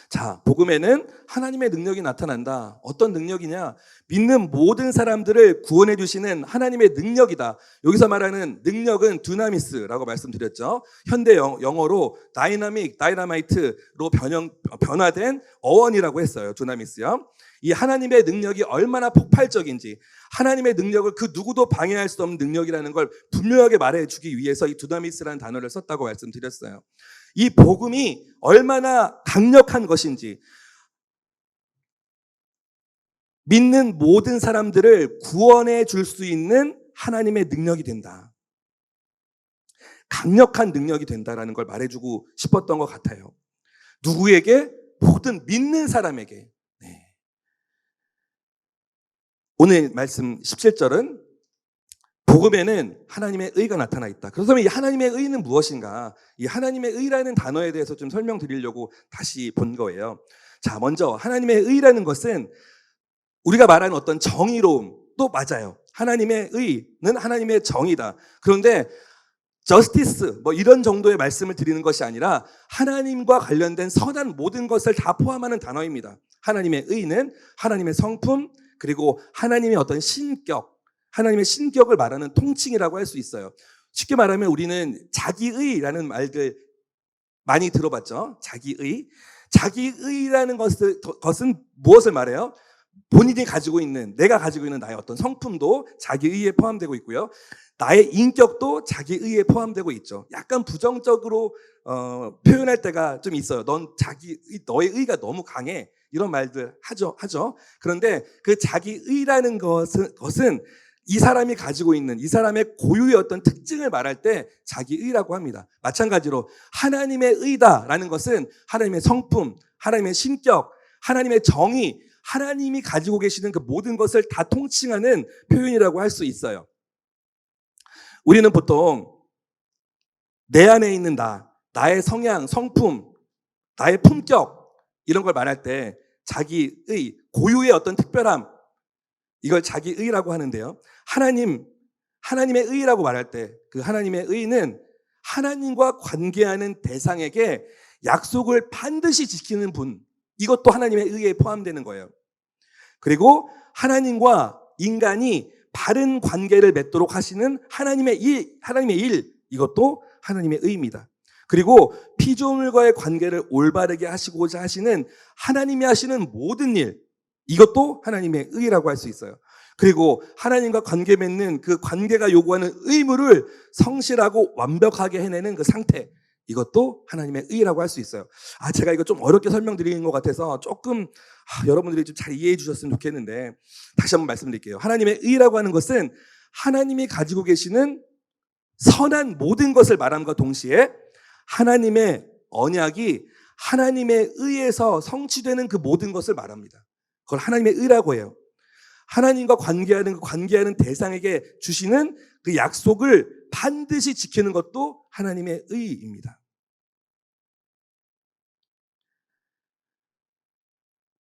자, 복음에는 하나님의 능력이 나타난다. 어떤 능력이냐? 믿는 모든 사람들을 구원해 주시는 하나님의 능력이다. 여기서 말하는 능력은 두나미스라고 말씀드렸죠. 현대 영어로 다이나믹, 다이나마이트로 변화된 어원이라고 했어요. 두나미스요. 이 하나님의 능력이 얼마나 폭발적인지, 하나님의 능력을 그 누구도 방해할 수 없는 능력이라는 걸 분명하게 말해주기 위해서 이 두나미스라는 단어를 썼다고 말씀드렸어요. 이 복음이 얼마나 강력한 것인지, 믿는 모든 사람들을 구원해 줄 수 있는 하나님의 능력이 된다. 강력한 능력이 된다라는 걸 말해주고 싶었던 것 같아요. 누구에게? 모든 믿는 사람에게. 네. 오늘 말씀 17절은 복음에는 하나님의 의가 나타나 있다. 그렇다면 이 하나님의 의는 무엇인가? 이 하나님의 의라는 단어에 대해서 좀 설명드리려고 다시 본 거예요. 자, 먼저 하나님의 의라는 것은 우리가 말하는 어떤 정의로움도 맞아요. 하나님의 의는 하나님의 정의다. 그런데 저스티스 뭐 이런 정도의 말씀을 드리는 것이 아니라 하나님과 관련된 선한 모든 것을 다 포함하는 단어입니다. 하나님의 의는 하나님의 성품, 그리고 하나님의 어떤 신격, 하나님의 신격을 말하는 통칭이라고 할 수 있어요. 쉽게 말하면 우리는 자기의라는 말들 많이 들어봤죠. 자기의. 자기의라는 것은 무엇을 말해요? 본인이 가지고 있는, 내가 가지고 있는 나의 어떤 성품도 자기의에 포함되고 있고요. 나의 인격도 자기의에 포함되고 있죠. 약간 부정적으로 표현할 때가 좀 있어요. 너의 의가 너무 강해. 이런 말들 하죠. 그런데 그 자기의라는 것은 이 사람이 가지고 있는 이 사람의 고유의 어떤 특징을 말할 때 자기의라고 합니다. 마찬가지로 하나님의 의다라는 것은 하나님의 성품, 하나님의 신격, 하나님의 정의, 하나님이 가지고 계시는 그 모든 것을 다 통칭하는 표현이라고 할 수 있어요. 우리는 보통 내 안에 있는 나의 성향, 성품, 나의 품격 이런 걸 말할 때 자기의, 고유의 어떤 특별함, 이걸 자기의라고 하는데요. 하나님의 의라고 말할 때 그 하나님의 의는 하나님과 관계하는 대상에게 약속을 반드시 지키는 분, 이것도 하나님의 의에 포함되는 거예요. 그리고 하나님과 인간이 바른 관계를 맺도록 하시는 하나님의 일, 이것도 하나님의 의입니다. 그리고 피조물과의 관계를 올바르게 하시고자 하시는 하나님이 하시는 모든 일, 이것도 하나님의 의라고 할 수 있어요. 그리고 하나님과 관계 맺는 그 관계가 요구하는 의무를 성실하고 완벽하게 해내는 그 상태, 이것도 하나님의 의라고 할 수 있어요. 제가 이거 좀 어렵게 설명드리는 것 같아서 조금 여러분들이 좀 잘 이해해 주셨으면 좋겠는데 다시 한번 말씀드릴게요. 하나님의 의라고 하는 것은 하나님이 가지고 계시는 선한 모든 것을 말함과 동시에 하나님의 언약이 하나님의 의에서 성취되는 그 모든 것을 말합니다. 그걸 하나님의 의라고 해요. 하나님과 관계하는 대상에게 주시는 그 약속을 반드시 지키는 것도 하나님의 의입니다.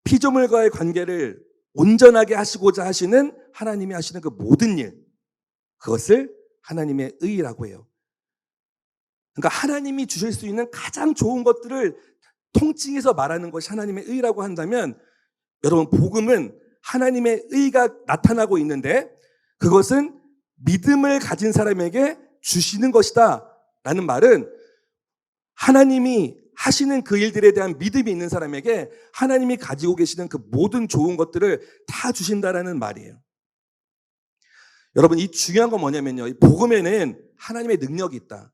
피조물과의 관계를 온전하게 하시고자 하시는 하나님이 하시는 그 모든 일, 그것을 하나님의 의라고 해요. 그러니까 하나님이 주실 수 있는 가장 좋은 것들을 통칭해서 말하는 것이 하나님의 의라고 한다면, 여러분, 복음은 하나님의 의가 나타나고 있는데 그것은 믿음을 가진 사람에게 주시는 것이다 라는 말은 하나님이 하시는 그 일들에 대한 믿음이 있는 사람에게 하나님이 가지고 계시는 그 모든 좋은 것들을 다 주신다라는 말이에요. 여러분, 이 중요한 건 뭐냐면요, 이 복음에는 하나님의 능력이 있다.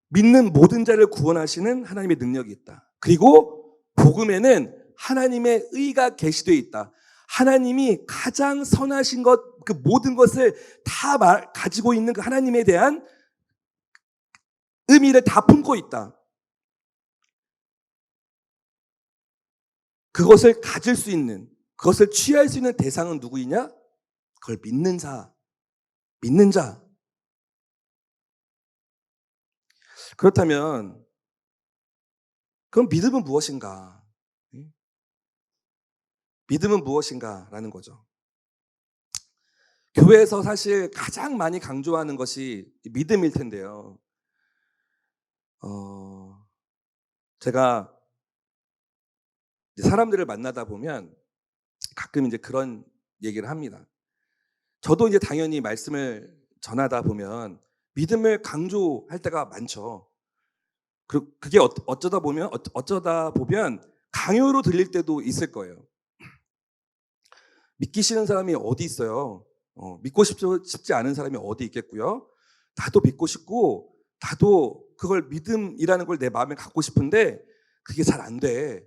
믿는 모든 자를 구원하시는 하나님의 능력이 있다. 그리고 복음에는 하나님의 의가 계시되어 있다. 하나님이 가장 선하신 것, 그 모든 것을 다 가지고 있는 그 하나님에 대한 의미를 다 품고 있다. 그것을 가질 수 있는, 그것을 취할 수 있는 대상은 누구이냐? 그걸 믿는 자. 그렇다면 그럼 믿음은 무엇인가? 믿음은 무엇인가라는 거죠. 교회에서 사실 가장 많이 강조하는 것이 믿음일 텐데요. 제가 이제 사람들을 만나다 보면 가끔 이제 그런 얘기를 합니다. 저도 이제 당연히 말씀을 전하다 보면 믿음을 강조할 때가 많죠. 그게 어쩌다 보면 강요로 들릴 때도 있을 거예요. 믿기 싫은 사람이 어디 있어요? 믿고 싶지 않은 사람이 어디 있겠고요. 나도 믿고 싶고 나도 그걸 믿음이라는 걸 내 마음에 갖고 싶은데 그게 잘 안 돼.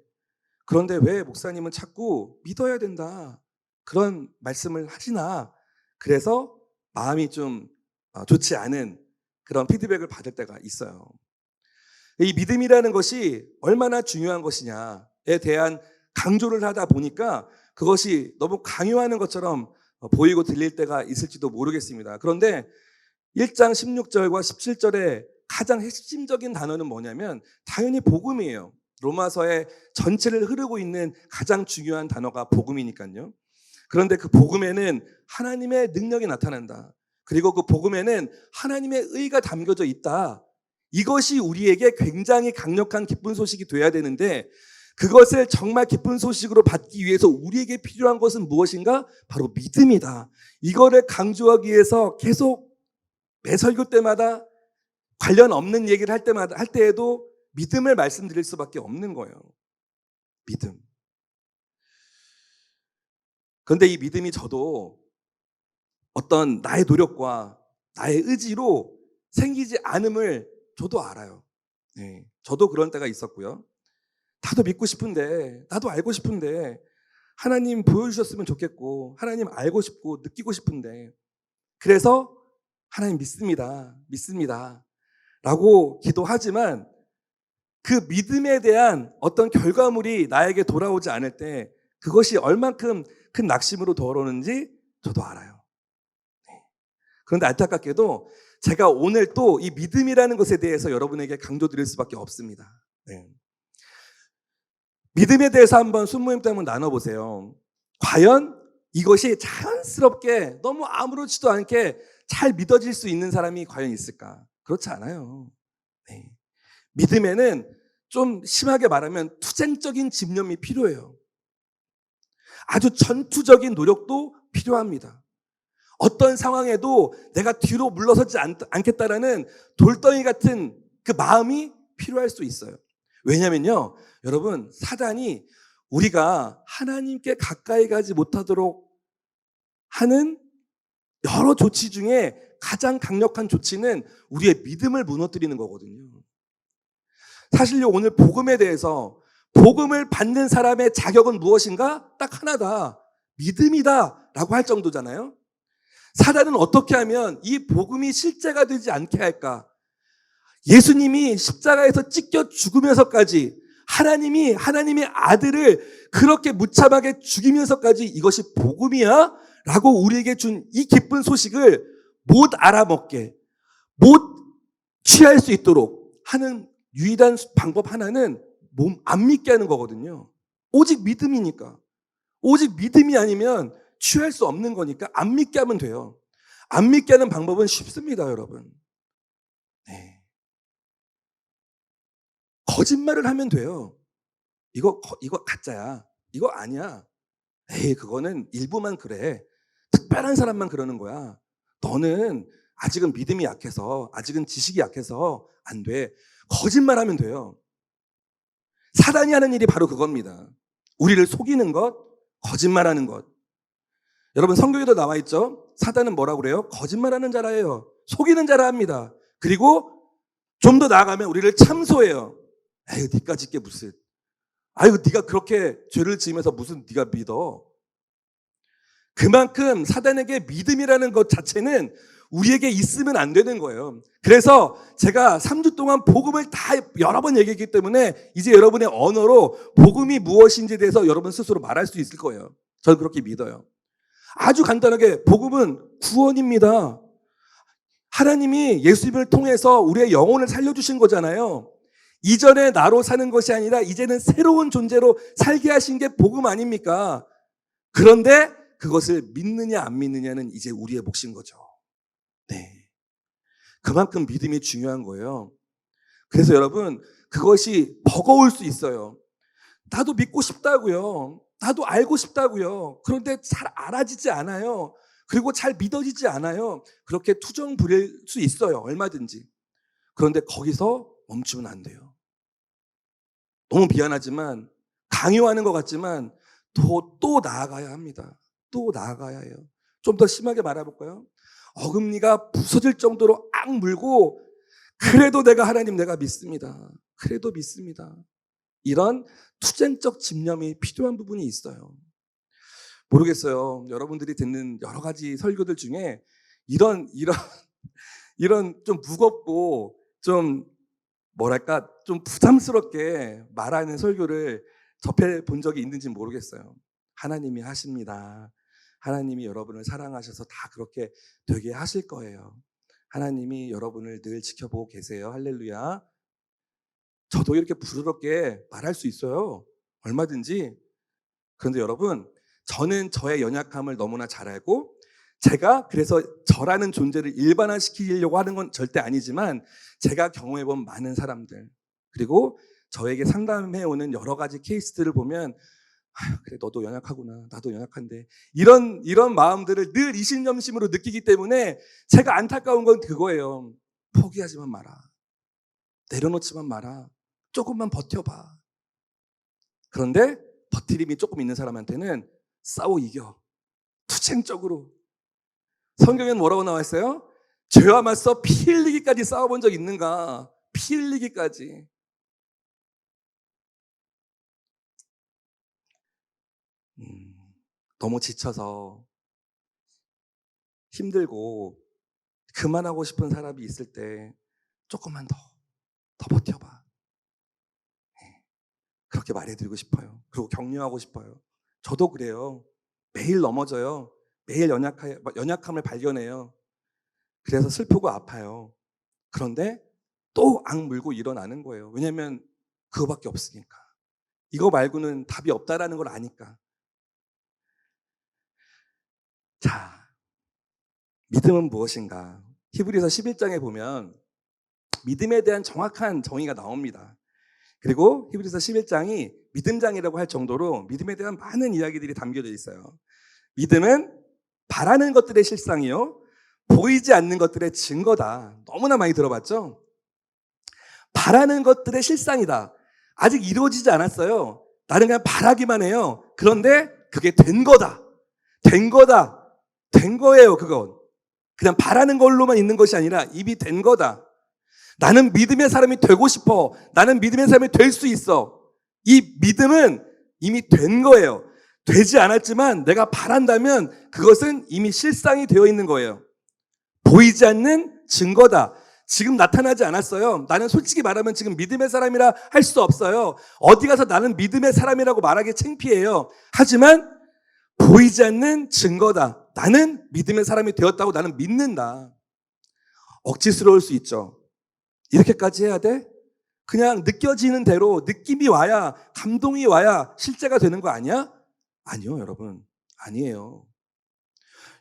그런데 왜 목사님은 자꾸 믿어야 된다. 그런 말씀을 하시나. 그래서 마음이 좀 좋지 않은 그런 피드백을 받을 때가 있어요. 이 믿음이라는 것이 얼마나 중요한 것이냐에 대한 강조를 하다 보니까 그것이 너무 강요하는 것처럼 보이고 들릴 때가 있을지도 모르겠습니다. 그런데 1장 16절과 17절의 가장 핵심적인 단어는 뭐냐면 당연히 복음이에요. 로마서의 전체를 흐르고 있는 가장 중요한 단어가 복음이니까요. 그런데 그 복음에는 하나님의 능력이 나타난다. 그리고 그 복음에는 하나님의 의가 담겨져 있다. 이것이 우리에게 굉장히 강력한 기쁜 소식이 돼야 되는데 그것을 정말 기쁜 소식으로 받기 위해서 우리에게 필요한 것은 무엇인가? 바로 믿음이다. 이거를 강조하기 위해서 계속 매 설교 때마다 관련 없는 얘기를 할 때에도 믿음을 말씀드릴 수밖에 없는 거예요. 믿음. 그런데 이 믿음이 저도 어떤 나의 노력과 나의 의지로 생기지 않음을 저도 알아요. 네, 저도 그런 때가 있었고요. 나도 믿고 싶은데, 나도 알고 싶은데, 하나님 보여주셨으면 좋겠고, 하나님 알고 싶고, 느끼고 싶은데, 그래서 하나님 믿습니다. 라고 기도하지만 그 믿음에 대한 어떤 결과물이 나에게 돌아오지 않을 때 그것이 얼만큼 큰 낙심으로 돌아오는지 저도 알아요. 그런데 안타깝게도 제가 오늘 또 이 믿음이라는 것에 대해서 여러분에게 강조드릴 수밖에 없습니다. 네. 믿음에 대해서 한번 순모임 때 한번 나눠보세요. 과연 이것이 자연스럽게 너무 아무렇지도 않게 잘 믿어질 수 있는 사람이 과연 있을까? 그렇지 않아요. 네. 믿음에는 좀 심하게 말하면 투쟁적인 집념이 필요해요. 아주 전투적인 노력도 필요합니다. 어떤 상황에도 내가 뒤로 물러서지 않겠다라는 돌덩이 같은 그 마음이 필요할 수 있어요. 왜냐면요, 여러분, 사단이 우리가 하나님께 가까이 가지 못하도록 하는 여러 조치 중에 가장 강력한 조치는 우리의 믿음을 무너뜨리는 거거든요. 사실요, 오늘 복음에 대해서 복음을 받는 사람의 자격은 무엇인가? 딱 하나다. 믿음이다 라고 할 정도잖아요. 사단은 어떻게 하면 이 복음이 실제가 되지 않게 할까? 예수님이 십자가에서 찢겨 죽으면서까지 하나님이 하나님의 아들을 그렇게 무참하게 죽이면서까지 이것이 복음이야? 라고 우리에게 준 이 기쁜 소식을 못 알아먹게, 못 취할 수 있도록 하는 유일한 방법 하나는 안 믿게 하는 거거든요. 오직 믿음이니까. 오직 믿음이 아니면 취할 수 없는 거니까 안 믿게 하면 돼요. 안 믿게 하는 방법은 쉽습니다, 여러분. 네. 거짓말을 하면 돼요. 이거 가짜야. 이거 아니야. 에이, 그거는 일부만 그래. 특별한 사람만 그러는 거야. 너는 아직은 믿음이 약해서, 아직은 지식이 약해서 안 돼. 거짓말하면 돼요. 사단이 하는 일이 바로 그겁니다. 우리를 속이는 것, 거짓말하는 것. 여러분, 성경에도 나와 있죠? 사단은 뭐라고 그래요? 거짓말하는 자라예요. 속이는 자라 합니다. 그리고 좀 더 나아가면 우리를 참소해요. 에휴, 니까짓 게 무슨. 아유, 네가 그렇게 죄를 지으면서 무슨 네가 믿어. 그만큼 사단에게 믿음이라는 것 자체는 우리에게 있으면 안 되는 거예요. 그래서 제가 3주 동안 복음을 다 여러 번 얘기했기 때문에 이제 여러분의 언어로 복음이 무엇인지에 대해서 여러분 스스로 말할 수 있을 거예요. 저는 그렇게 믿어요. 아주 간단하게 복음은 구원입니다. 하나님이 예수님을 통해서 우리의 영혼을 살려주신 거잖아요. 이전에 나로 사는 것이 아니라 이제는 새로운 존재로 살게 하신 게 복음 아닙니까? 그런데 그것을 믿느냐 안 믿느냐는 이제 우리의 몫인 거죠. 네. 그만큼 믿음이 중요한 거예요. 그래서 여러분, 그것이 버거울 수 있어요. 나도 믿고 싶다고요. 나도 알고 싶다고요. 그런데 잘 알아지지 않아요. 그리고 잘 믿어지지 않아요. 그렇게 투정 부릴 수 있어요. 얼마든지. 그런데 거기서 멈추면 안 돼요. 너무 미안하지만, 강요하는 것 같지만 또 나아가야 합니다. 또 나아가야 해요. 좀 더 심하게 말해볼까요? 어금니가 부서질 정도로 악물고, 그래도 내가 믿습니다. 그래도 믿습니다. 이런 투쟁적 집념이 필요한 부분이 있어요. 모르겠어요. 여러분들이 듣는 여러 가지 설교들 중에 이런 좀 무겁고 좀 뭐랄까 좀 부담스럽게 말하는 설교를 접해 본 적이 있는지 모르겠어요. 하나님이 하십니다. 하나님이 여러분을 사랑하셔서 다 그렇게 되게 하실 거예요. 하나님이 여러분을 늘 지켜보고 계세요. 할렐루야. 저도 이렇게 부드럽게 말할 수 있어요. 얼마든지. 그런데 여러분, 저는 저의 연약함을 너무나 잘 알고, 제가 그래서 저라는 존재를 일반화시키려고 하는 건 절대 아니지만, 제가 경험해본 많은 사람들, 그리고 저에게 상담해오는 여러 가지 케이스들을 보면, 그래, 너도 연약하구나. 나도 연약한데. 이런 마음들을 늘 이신점심으로 느끼기 때문에 제가 안타까운 건 그거예요. 포기하지만 마라. 내려놓지만 마라. 조금만 버텨봐. 그런데 버티림이 조금 있는 사람한테는 싸워 이겨. 투쟁적으로. 성경에는 뭐라고 나와 있어요? 죄와 맞서 피 흘리기까지 싸워본 적 있는가? 피 흘리기까지. 너무 지쳐서 힘들고 그만하고 싶은 사람이 있을 때 조금만 더 버텨봐. 그렇게 말해드리고 싶어요. 그리고 격려하고 싶어요. 저도 그래요. 매일 넘어져요. 매일 연약함을 발견해요. 그래서 슬프고 아파요. 그런데 또 악물고 일어나는 거예요. 왜냐하면 그거밖에 없으니까. 이거 말고는 답이 없다라는 걸 아니까. 자, 믿음은 무엇인가? 히브리서 11장에 보면 믿음에 대한 정확한 정의가 나옵니다. 그리고 히브리서 11장이 믿음장이라고 할 정도로 믿음에 대한 많은 이야기들이 담겨져 있어요. 믿음은 바라는 것들의 실상이요, 보이지 않는 것들의 증거다. 너무나 많이 들어봤죠? 바라는 것들의 실상이다. 아직 이루어지지 않았어요. 나는 그냥 바라기만 해요. 그런데 그게 된 거다. 된 거다. 된 거예요, 그건. 그냥 바라는 걸로만 있는 것이 아니라 이미 된 거다. 나는 믿음의 사람이 되고 싶어. 나는 믿음의 사람이 될 수 있어. 이 믿음은 이미 된 거예요. 되지 않았지만 내가 바란다면 그것은 이미 실상이 되어 있는 거예요. 보이지 않는 증거다. 지금 나타나지 않았어요. 나는 솔직히 말하면 지금 믿음의 사람이라 할 수 없어요. 어디 가서 나는 믿음의 사람이라고 말하기 창피해요. 하지만 보이지 않는 증거다. 나는 믿음의 사람이 되었다고 나는 믿는다. 억지스러울 수 있죠. 이렇게까지 해야 돼? 그냥 느껴지는 대로 느낌이 와야, 감동이 와야 실제가 되는 거 아니야? 아니요, 여러분. 아니에요.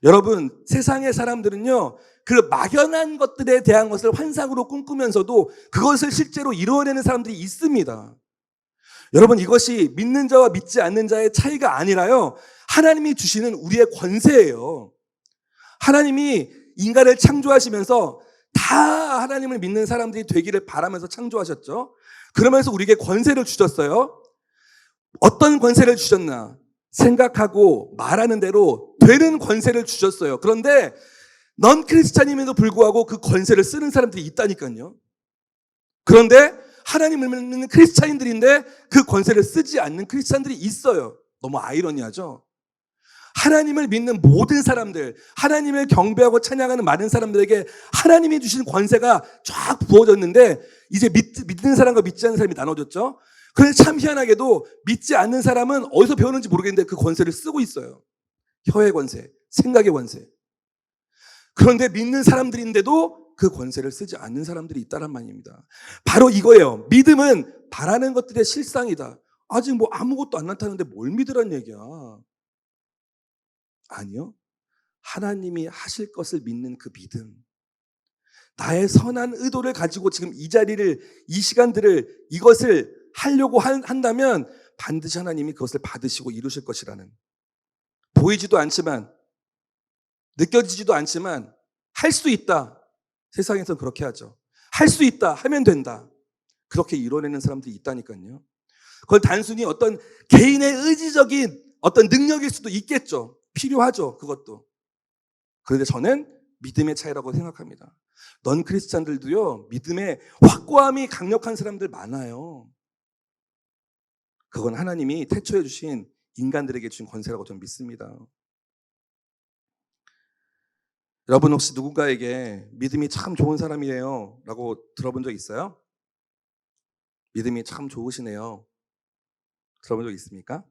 여러분, 세상의 사람들은요, 그 막연한 것들에 대한 것을 환상으로 꿈꾸면서도 그것을 실제로 이루어내는 사람들이 있습니다. 여러분, 이것이 믿는 자와 믿지 않는 자의 차이가 아니라요, 하나님이 주시는 우리의 권세예요. 하나님이 인간을 창조하시면서 다 하나님을 믿는 사람들이 되기를 바라면서 창조하셨죠. 그러면서 우리에게 권세를 주셨어요. 어떤 권세를 주셨나? 생각하고 말하는 대로 되는 권세를 주셨어요. 그런데 넌 크리스찬임에도 불구하고 그 권세를 쓰는 사람들이 있다니까요. 그런데 하나님을 믿는 크리스찬인들인데 그 권세를 쓰지 않는 크리스찬들이 있어요. 너무 아이러니하죠. 하나님을 믿는 모든 사람들, 하나님을 경배하고 찬양하는 많은 사람들에게 하나님이 주신 권세가 쫙 부어졌는데 이제 믿는 사람과 믿지 않는 사람이 나눠졌죠. 그런데 참 희한하게도 믿지 않는 사람은 어디서 배웠는지 모르겠는데 그 권세를 쓰고 있어요. 혀의 권세, 생각의 권세. 그런데 믿는 사람들인데도 그 권세를 쓰지 않는 사람들이 있다는 말입니다. 바로 이거예요. 믿음은 바라는 것들의 실상이다. 아직 뭐 아무것도 안 나타나는데 뭘 믿으란 얘기야. 아니요. 하나님이 하실 것을 믿는 그 믿음. 나의 선한 의도를 가지고 지금 이 자리를, 이 시간들을, 이것을 하려고 한다면 반드시 하나님이 그것을 받으시고 이루실 것이라는, 보이지도 않지만 느껴지지도 않지만 할 수 있다. 세상에서는 그렇게 하죠. 할 수 있다 하면 된다. 그렇게 이뤄내는 사람들이 있다니까요. 그건 단순히 어떤 개인의 의지적인 어떤 능력일 수도 있겠죠. 필요하죠. 그것도. 그런데 저는 믿음의 차이라고 생각합니다. 넌 크리스찬들도요, 믿음의 확고함이 강력한 사람들 많아요. 그건 하나님이 태초에 주신 인간들에게 주신 권세라고 저는 믿습니다. 여러분 혹시 누군가에게 믿음이 참 좋은 사람이에요 라고 들어본 적 있어요? 믿음이 참 좋으시네요. 들어본 적 있습니까?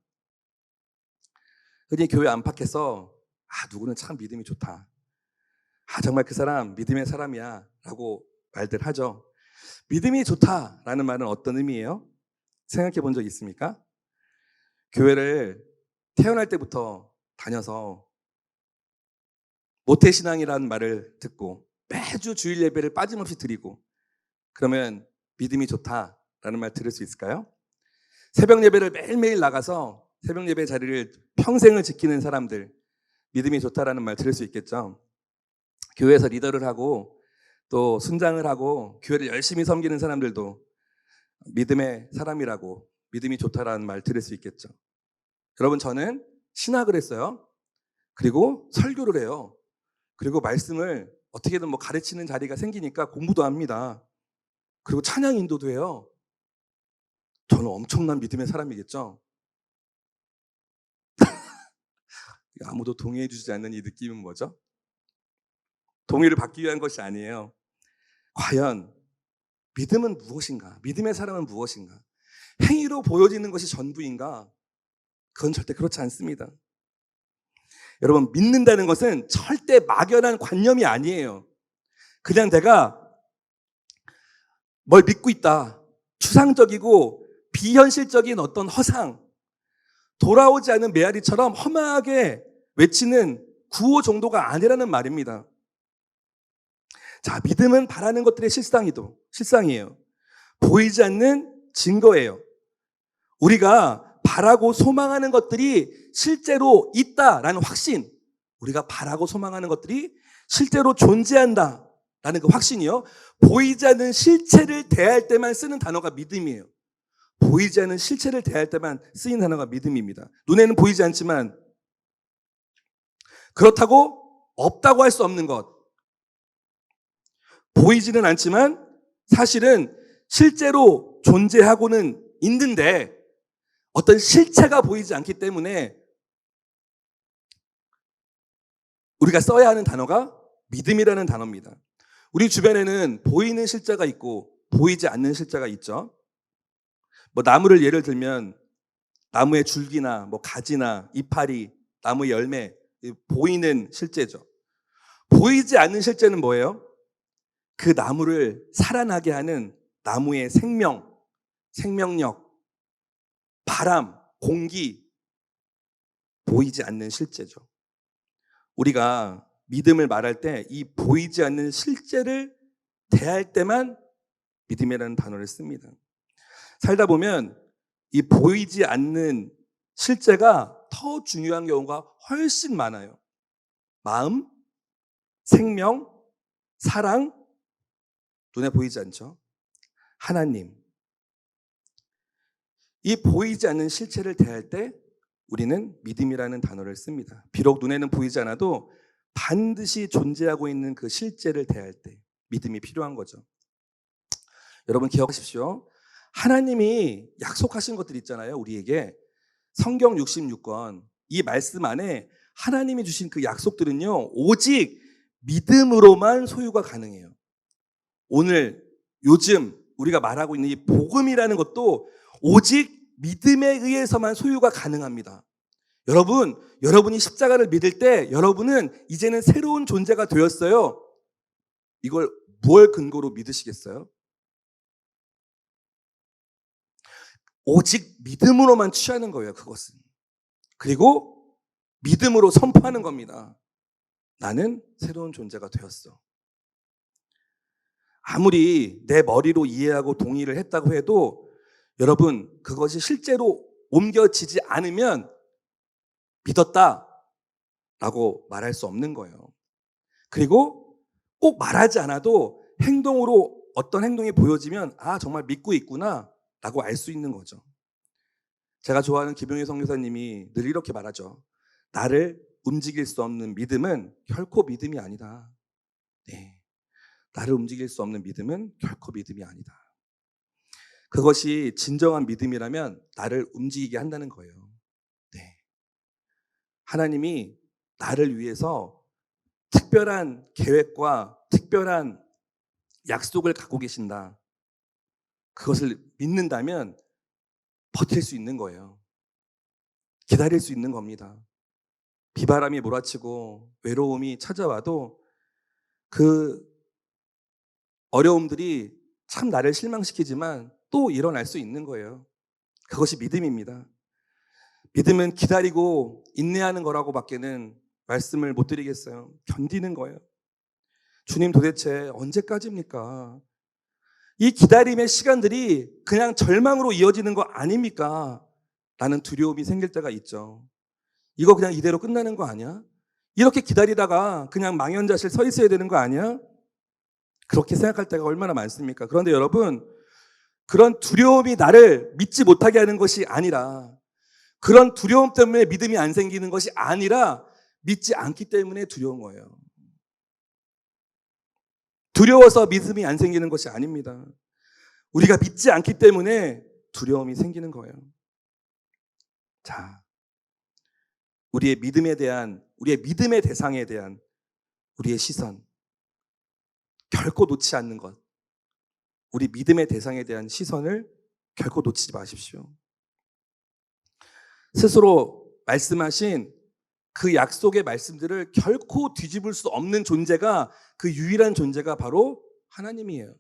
흔히 교회 안팎에서 누구는 참 믿음이 좋다. 정말 그 사람 믿음의 사람이야 라고 말들 하죠. 믿음이 좋다라는 말은 어떤 의미예요? 생각해 본 적 있습니까? 교회를 태어날 때부터 다녀서 모태신앙이라는 말을 듣고 매주 주일 예배를 빠짐없이 드리고, 그러면 믿음이 좋다라는 말 들을 수 있을까요? 새벽 예배를 매일매일 나가서 새벽 예배 자리를 평생을 지키는 사람들, 믿음이 좋다라는 말 들을 수 있겠죠. 교회에서 리더를 하고 또 순장을 하고 교회를 열심히 섬기는 사람들도 믿음의 사람이라고, 믿음이 좋다라는 말 들을 수 있겠죠. 여러분, 저는 신학을 했어요. 그리고 설교를 해요. 그리고 말씀을 어떻게든 가르치는 자리가 생기니까 공부도 합니다. 그리고 찬양 인도도 해요. 저는 엄청난 믿음의 사람이겠죠. 아무도 동의해 주지 않는 이 느낌은 뭐죠? 동의를 받기 위한 것이 아니에요. 과연 믿음은 무엇인가? 믿음의 사람은 무엇인가? 행위로 보여지는 것이 전부인가? 그건 절대 그렇지 않습니다. 여러분, 믿는다는 것은 절대 막연한 관념이 아니에요. 그냥 내가 뭘 믿고 있다, 추상적이고 비현실적인 어떤 허상, 돌아오지 않은 메아리처럼 험하게 외치는 구호 정도가 아니라는 말입니다. 자, 믿음은 바라는 것들의 실상이에요. 보이지 않는 증거예요. 우리가 바라고 소망하는 것들이 실제로 있다라는 확신, 우리가 바라고 소망하는 것들이 실제로 존재한다라는 그 확신이요, 보이지 않는 실체를 대할 때만 쓰는 단어가 믿음이에요. 보이지 않는 실체를 대할 때만 쓰인 단어가 믿음입니다. 눈에는 보이지 않지만, 그렇다고 없다고 할 수 없는 것, 보이지는 않지만 사실은 실제로 존재하고는 있는데 어떤 실체가 보이지 않기 때문에 우리가 써야 하는 단어가 믿음이라는 단어입니다. 우리 주변에는 보이는 실제가 있고 보이지 않는 실제가 있죠. 나무를 예를 들면 나무의 줄기나 가지나 이파리, 나무의 열매, 보이는 실제죠. 보이지 않는 실제는 뭐예요? 그 나무를 살아나게 하는 나무의 생명, 생명력, 바람, 공기, 보이지 않는 실제죠. 우리가 믿음을 말할 때 이 보이지 않는 실제를 대할 때만 믿음이라는 단어를 씁니다. 살다 보면 이 보이지 않는 실제가 더 중요한 경우가 훨씬 많아요. 마음, 생명, 사랑, 눈에 보이지 않죠. 하나님. 이 보이지 않는 실체를 대할 때 우리는 믿음이라는 단어를 씁니다. 비록 눈에는 보이지 않아도 반드시 존재하고 있는 그 실제를 대할 때 믿음이 필요한 거죠. 여러분 기억하십시오. 하나님이 약속하신 것들 있잖아요. 우리에게 성경 66권, 이 말씀 안에 하나님이 주신 그 약속들은요, 오직 믿음으로만 소유가 가능해요. 오늘 요즘 우리가 말하고 있는 이 복음이라는 것도 오직 믿음에 의해서만 소유가 가능합니다. 여러분이 십자가를 믿을 때 여러분은 이제는 새로운 존재가 되었어요. 이걸 무엇 근거로 믿으시겠어요? 오직 믿음으로만 취하는 거예요, 그것은. 그리고 믿음으로 선포하는 겁니다. 나는 새로운 존재가 되었어. 아무리 내 머리로 이해하고 동의를 했다고 해도 여러분, 그것이 실제로 옮겨지지 않으면 믿었다라고 말할 수 없는 거예요. 그리고 꼭 말하지 않아도 행동으로 어떤 행동이 보여지면 정말 믿고 있구나라고 알 수 있는 거죠. 제가 좋아하는 김용희 선교사님이 늘 이렇게 말하죠. 나를 움직일 수 없는 믿음은 결코 믿음이 아니다. 네, 나를 움직일 수 없는 믿음은 결코 믿음이 아니다. 그것이 진정한 믿음이라면 나를 움직이게 한다는 거예요. 네, 하나님이 나를 위해서 특별한 계획과 특별한 약속을 갖고 계신다. 그것을 믿는다면 버틸 수 있는 거예요. 기다릴 수 있는 겁니다. 비바람이 몰아치고 외로움이 찾아와도 그 어려움들이 참 나를 실망시키지만 또 일어날 수 있는 거예요. 그것이 믿음입니다. 믿음은 기다리고 인내하는 거라고 밖에는 말씀을 못 드리겠어요. 견디는 거예요. 주님 도대체 언제까지입니까? 이 기다림의 시간들이 그냥 절망으로 이어지는 거 아닙니까? 라는 두려움이 생길 때가 있죠. 이거 그냥 이대로 끝나는 거 아니야? 이렇게 기다리다가 그냥 망연자실 서 있어야 되는 거 아니야? 그렇게 생각할 때가 얼마나 많습니까? 그런데 여러분, 그런 두려움이 나를 믿지 못하게 하는 것이 아니라, 그런 두려움 때문에 믿음이 안 생기는 것이 아니라 믿지 않기 때문에 두려운 거예요. 두려워서 믿음이 안 생기는 것이 아닙니다. 우리가 믿지 않기 때문에 두려움이 생기는 거예요. 자, 우리의 믿음의 대상에 대한 우리의 시선, 결코 놓지 않는 것. 우리 믿음의 대상에 대한 시선을 결코 놓치지 마십시오. 스스로 말씀하신 그 약속의 말씀들을 결코 뒤집을 수 없는 존재가, 그 유일한 존재가 바로 하나님이에요.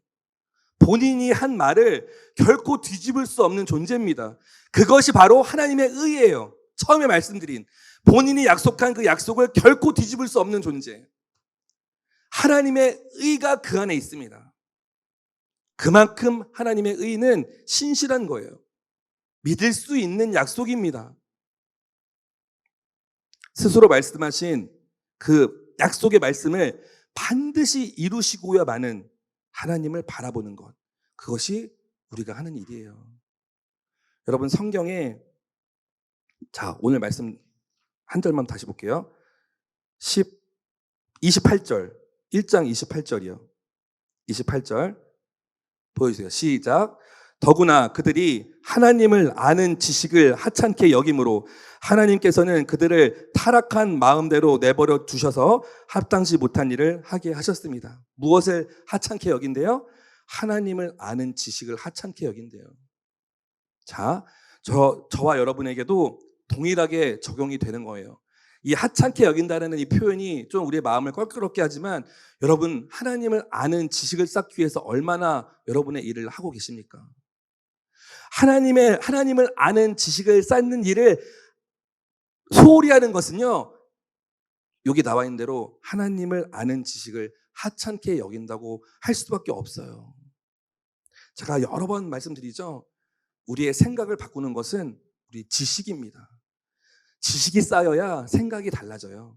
본인이 한 말을 결코 뒤집을 수 없는 존재입니다. 그것이 바로 하나님의 의예요. 처음에 말씀드린 본인이 약속한 그 약속을 결코 뒤집을 수 없는 존재. 하나님의 의가 그 안에 있습니다. 그만큼 하나님의 의는 신실한 거예요. 믿을 수 있는 약속입니다. 스스로 말씀하신 그 약속의 말씀을 반드시 이루시고야 마는 하나님을 바라보는 것. 그것이 우리가 하는 일이에요. 여러분, 성경에, 오늘 말씀 한 절만 다시 볼게요. 28절, 1장 28절이요. 28절 보여주세요. 시작. 더구나 그들이 하나님을 아는 지식을 하찮게 여김으로 하나님께서는 그들을 타락한 마음대로 내버려 두셔서 합당치 못한 일을 하게 하셨습니다. 무엇을 하찮게 여긴대요? 하나님을 아는 지식을 하찮게 여긴대요. 자, 저와 여러분에게도 동일하게 적용이 되는 거예요. 이 하찮게 여긴다는 이 표현이 좀 우리의 마음을 껄끄럽게 하지만, 여러분, 하나님을 아는 지식을 쌓기 위해서 얼마나 여러분의 일을 하고 계십니까? 하나님을 아는 지식을 쌓는 일을 소홀히 하는 것은요, 여기 나와 있는 대로 하나님을 아는 지식을 하찮게 여긴다고 할 수밖에 없어요. 제가 여러 번 말씀드리죠. 우리의 생각을 바꾸는 것은 우리 지식입니다. 지식이 쌓여야 생각이 달라져요.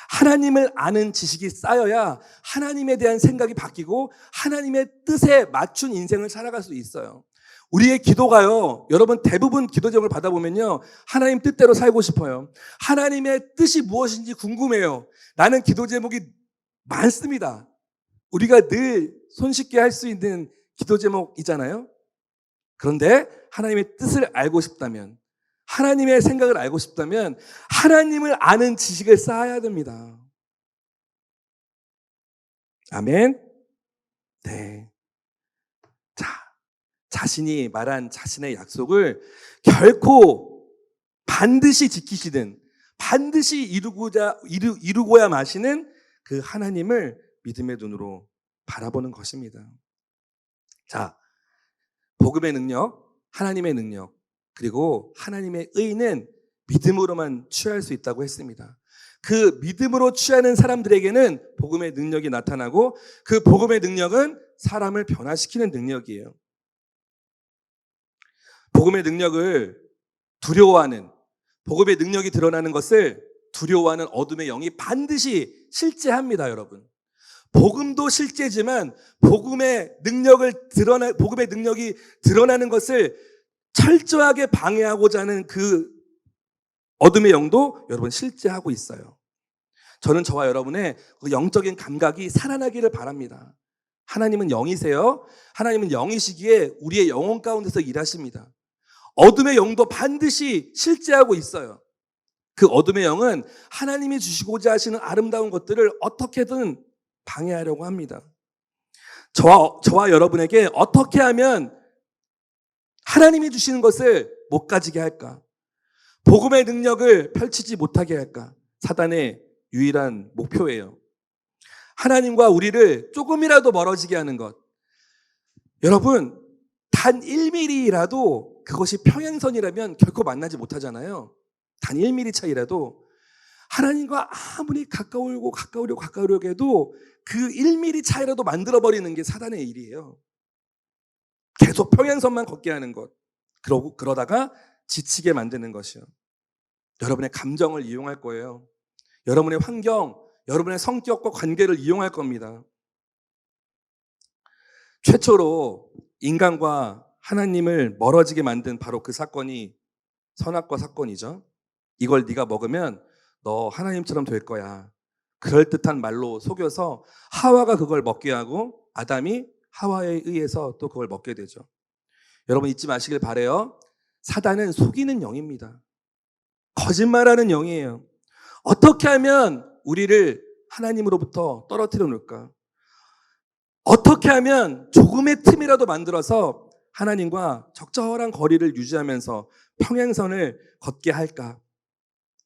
하나님을 아는 지식이 쌓여야 하나님에 대한 생각이 바뀌고 하나님의 뜻에 맞춘 인생을 살아갈 수 있어요. 우리의 기도가요, 여러분 대부분 기도 제목을 받아보면요, 하나님 뜻대로 살고 싶어요. 하나님의 뜻이 무엇인지 궁금해요. 라는 기도 제목이 많습니다. 우리가 늘 손쉽게 할 수 있는 기도 제목이잖아요. 그런데 하나님의 뜻을 알고 싶다면, 하나님의 생각을 알고 싶다면 하나님을 아는 지식을 쌓아야 됩니다. 아멘. 네. 자, 자신이 말한 자신의 약속을 결코 반드시 지키시는, 반드시 이루고야 마시는 그 하나님을 믿음의 눈으로 바라보는 것입니다. 자, 복음의 능력, 하나님의 능력, 그리고 하나님의 의는 믿음으로만 취할 수 있다고 했습니다. 그 믿음으로 취하는 사람들에게는 복음의 능력이 나타나고, 그 복음의 능력은 사람을 변화시키는 능력이에요. 복음의 능력을 두려워하는, 복음의 능력이 드러나는 것을 두려워하는 어둠의 영이 반드시 실제합니다, 여러분. 복음도 실제지만 복음의 능력이 드러나는 것을 철저하게 방해하고자 하는 그 어둠의 영도 여러분 실제하고 있어요. 저는 저와 여러분의 그 영적인 감각이 살아나기를 바랍니다. 하나님은 영이세요. 하나님은 영이시기에 우리의 영혼 가운데서 일하십니다. 어둠의 영도 반드시 실제하고 있어요. 그 어둠의 영은 하나님이 주시고자 하시는 아름다운 것들을 어떻게든 방해하려고 합니다. 저와 여러분에게 어떻게 하면 하나님이 주시는 것을 못 가지게 할까? 복음의 능력을 펼치지 못하게 할까? 사단의 유일한 목표예요. 하나님과 우리를 조금이라도 멀어지게 하는 것. 여러분, 단 1mm라도 그것이 평행선이라면 결코 만나지 못하잖아요. 단 1mm 차이라도 하나님과 아무리 가까우려고 해도 그 1mm 차이라도 만들어버리는 게 사단의 일이에요. 계속 평행선만 걷게 하는 것. 그러다가 지치게 만드는 것이요. 여러분의 감정을 이용할 거예요. 여러분의 환경, 여러분의 성격과 관계를 이용할 겁니다. 최초로 인간과 하나님을 멀어지게 만든 바로 그 사건이 선악과 사건이죠. 이걸 네가 먹으면 너 하나님처럼 될 거야. 그럴듯한 말로 속여서 하와가 그걸 먹게 하고 아담이 하와에 의해서 또 그걸 먹게 되죠. 여러분 잊지 마시길 바라요. 사단은 속이는 영입니다. 거짓말하는 영이에요. 어떻게 하면 우리를 하나님으로부터 떨어뜨려 놓을까? 어떻게 하면 조금의 틈이라도 만들어서 하나님과 적절한 거리를 유지하면서 평행선을 걷게 할까?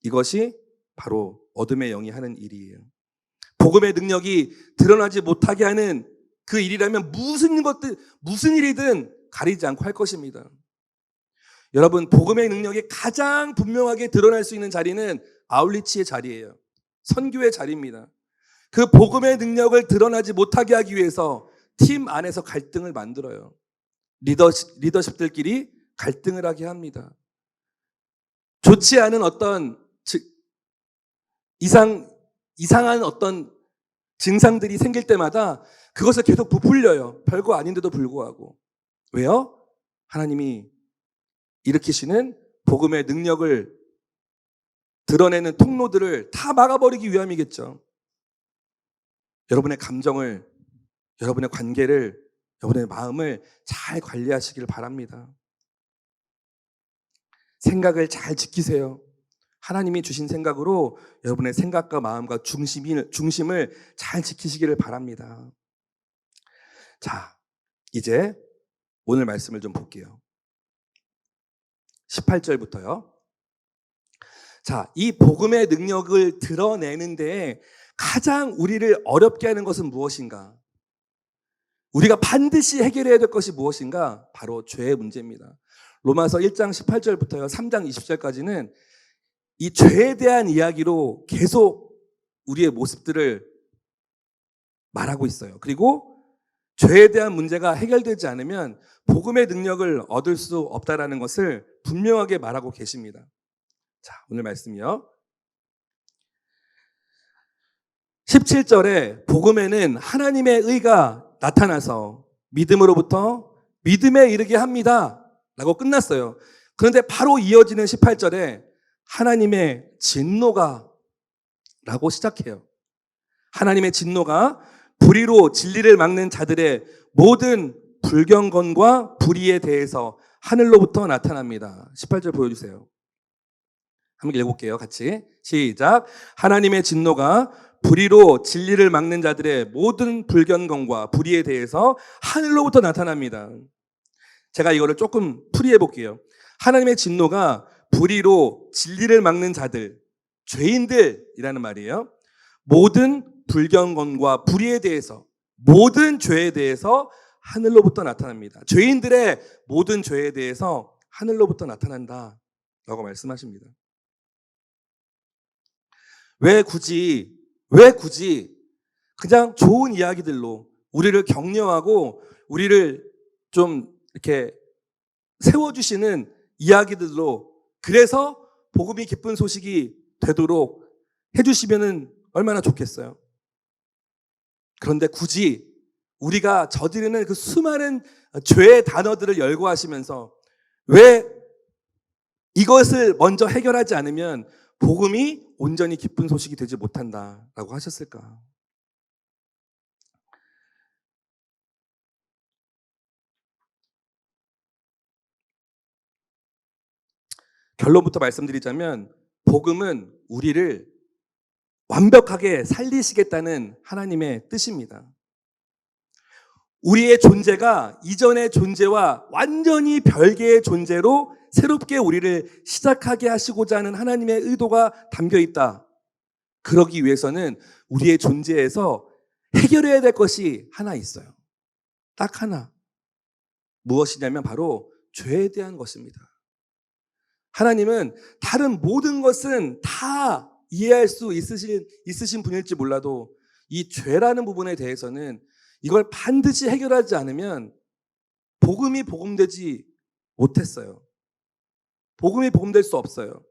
이것이 바로 어둠의 영이 하는 일이에요. 복음의 능력이 드러나지 못하게 하는 그 일이라면 무슨 일이든 가리지 않고 할 것입니다. 여러분, 복음의 능력이 가장 분명하게 드러날 수 있는 자리는 아울리치의 자리예요. 선교의 자리입니다. 그 복음의 능력을 드러나지 못하게 하기 위해서 팀 안에서 갈등을 만들어요. 리더십들끼리 갈등을 하게 합니다. 좋지 않은 어떤 이상한 어떤 증상들이 생길 때마다 그것을 계속 부풀려요. 별거 아닌데도 불구하고. 왜요? 하나님이 일으키시는 복음의 능력을 드러내는 통로들을 다 막아버리기 위함이겠죠. 여러분의 감정을, 여러분의 관계를, 여러분의 마음을 잘 관리하시길 바랍니다. 생각을 잘 지키세요. 하나님이 주신 생각으로 여러분의 생각과 마음과 중심을 잘 지키시기를 바랍니다. 자, 이제 오늘 말씀을 좀 볼게요. 18절부터요. 자, 이 복음의 능력을 드러내는데 가장 우리를 어렵게 하는 것은 무엇인가? 우리가 반드시 해결해야 될 것이 무엇인가? 바로 죄의 문제입니다. 로마서 1장 18절부터요 3장 20절까지는 이 죄에 대한 이야기로 계속 우리의 모습들을 말하고 있어요. 그리고 죄에 대한 문제가 해결되지 않으면 복음의 능력을 얻을 수 없다라는 것을 분명하게 말하고 계십니다. 자, 오늘 말씀이요. 17절에 복음에는 하나님의 의가 나타나서 믿음으로부터 믿음에 이르게 합니다 라고 끝났어요. 그런데 바로 이어지는 18절에 하나님의 진노가 라고 시작해요. 하나님의 진노가 불의로 진리를 막는 자들의 모든 불경건과 불의에 대해서 하늘로부터 나타납니다. 18절 보여주세요. 한번 읽어볼게요. 같이 시작. 하나님의 진노가 불의로 진리를 막는 자들의 모든 불경건과 불의에 대해서 하늘로부터 나타납니다. 제가 이거를 조금 풀이해 볼게요. 하나님의 진노가 불의로 진리를 막는 자들, 죄인들이라는 말이에요. 모든 불경건과 불의에 대해서, 모든 죄에 대해서 하늘로부터 나타납니다. 죄인들의 모든 죄에 대해서 하늘로부터 나타난다 라고 말씀하십니다. 왜 굳이 그냥 좋은 이야기들로 우리를 격려하고 우리를 좀 이렇게 세워주시는 이야기들로 그래서 복음이 기쁜 소식이 되도록 해주시면은 얼마나 좋겠어요. 그런데 굳이 우리가 저지르는 그 수많은 죄의 단어들을 열거하시면서 왜 이것을 먼저 해결하지 않으면 복음이 온전히 기쁜 소식이 되지 못한다라고 하셨을까? 결론부터 말씀드리자면 복음은 우리를 완벽하게 살리시겠다는 하나님의 뜻입니다. 우리의 존재가 이전의 존재와 완전히 별개의 존재로 새롭게 우리를 시작하게 하시고자 하는 하나님의 의도가 담겨 있다. 그러기 위해서는 우리의 존재에서 해결해야 될 것이 하나 있어요. 딱 하나. 무엇이냐면 바로 죄에 대한 것입니다. 하나님은 다른 모든 것은 다 이해할 수 있으신 분일지 몰라도 이 죄라는 부분에 대해서는 이걸 반드시 해결하지 않으면 복음이 복음되지 못했어요. 복음이 복음될 수 없어요.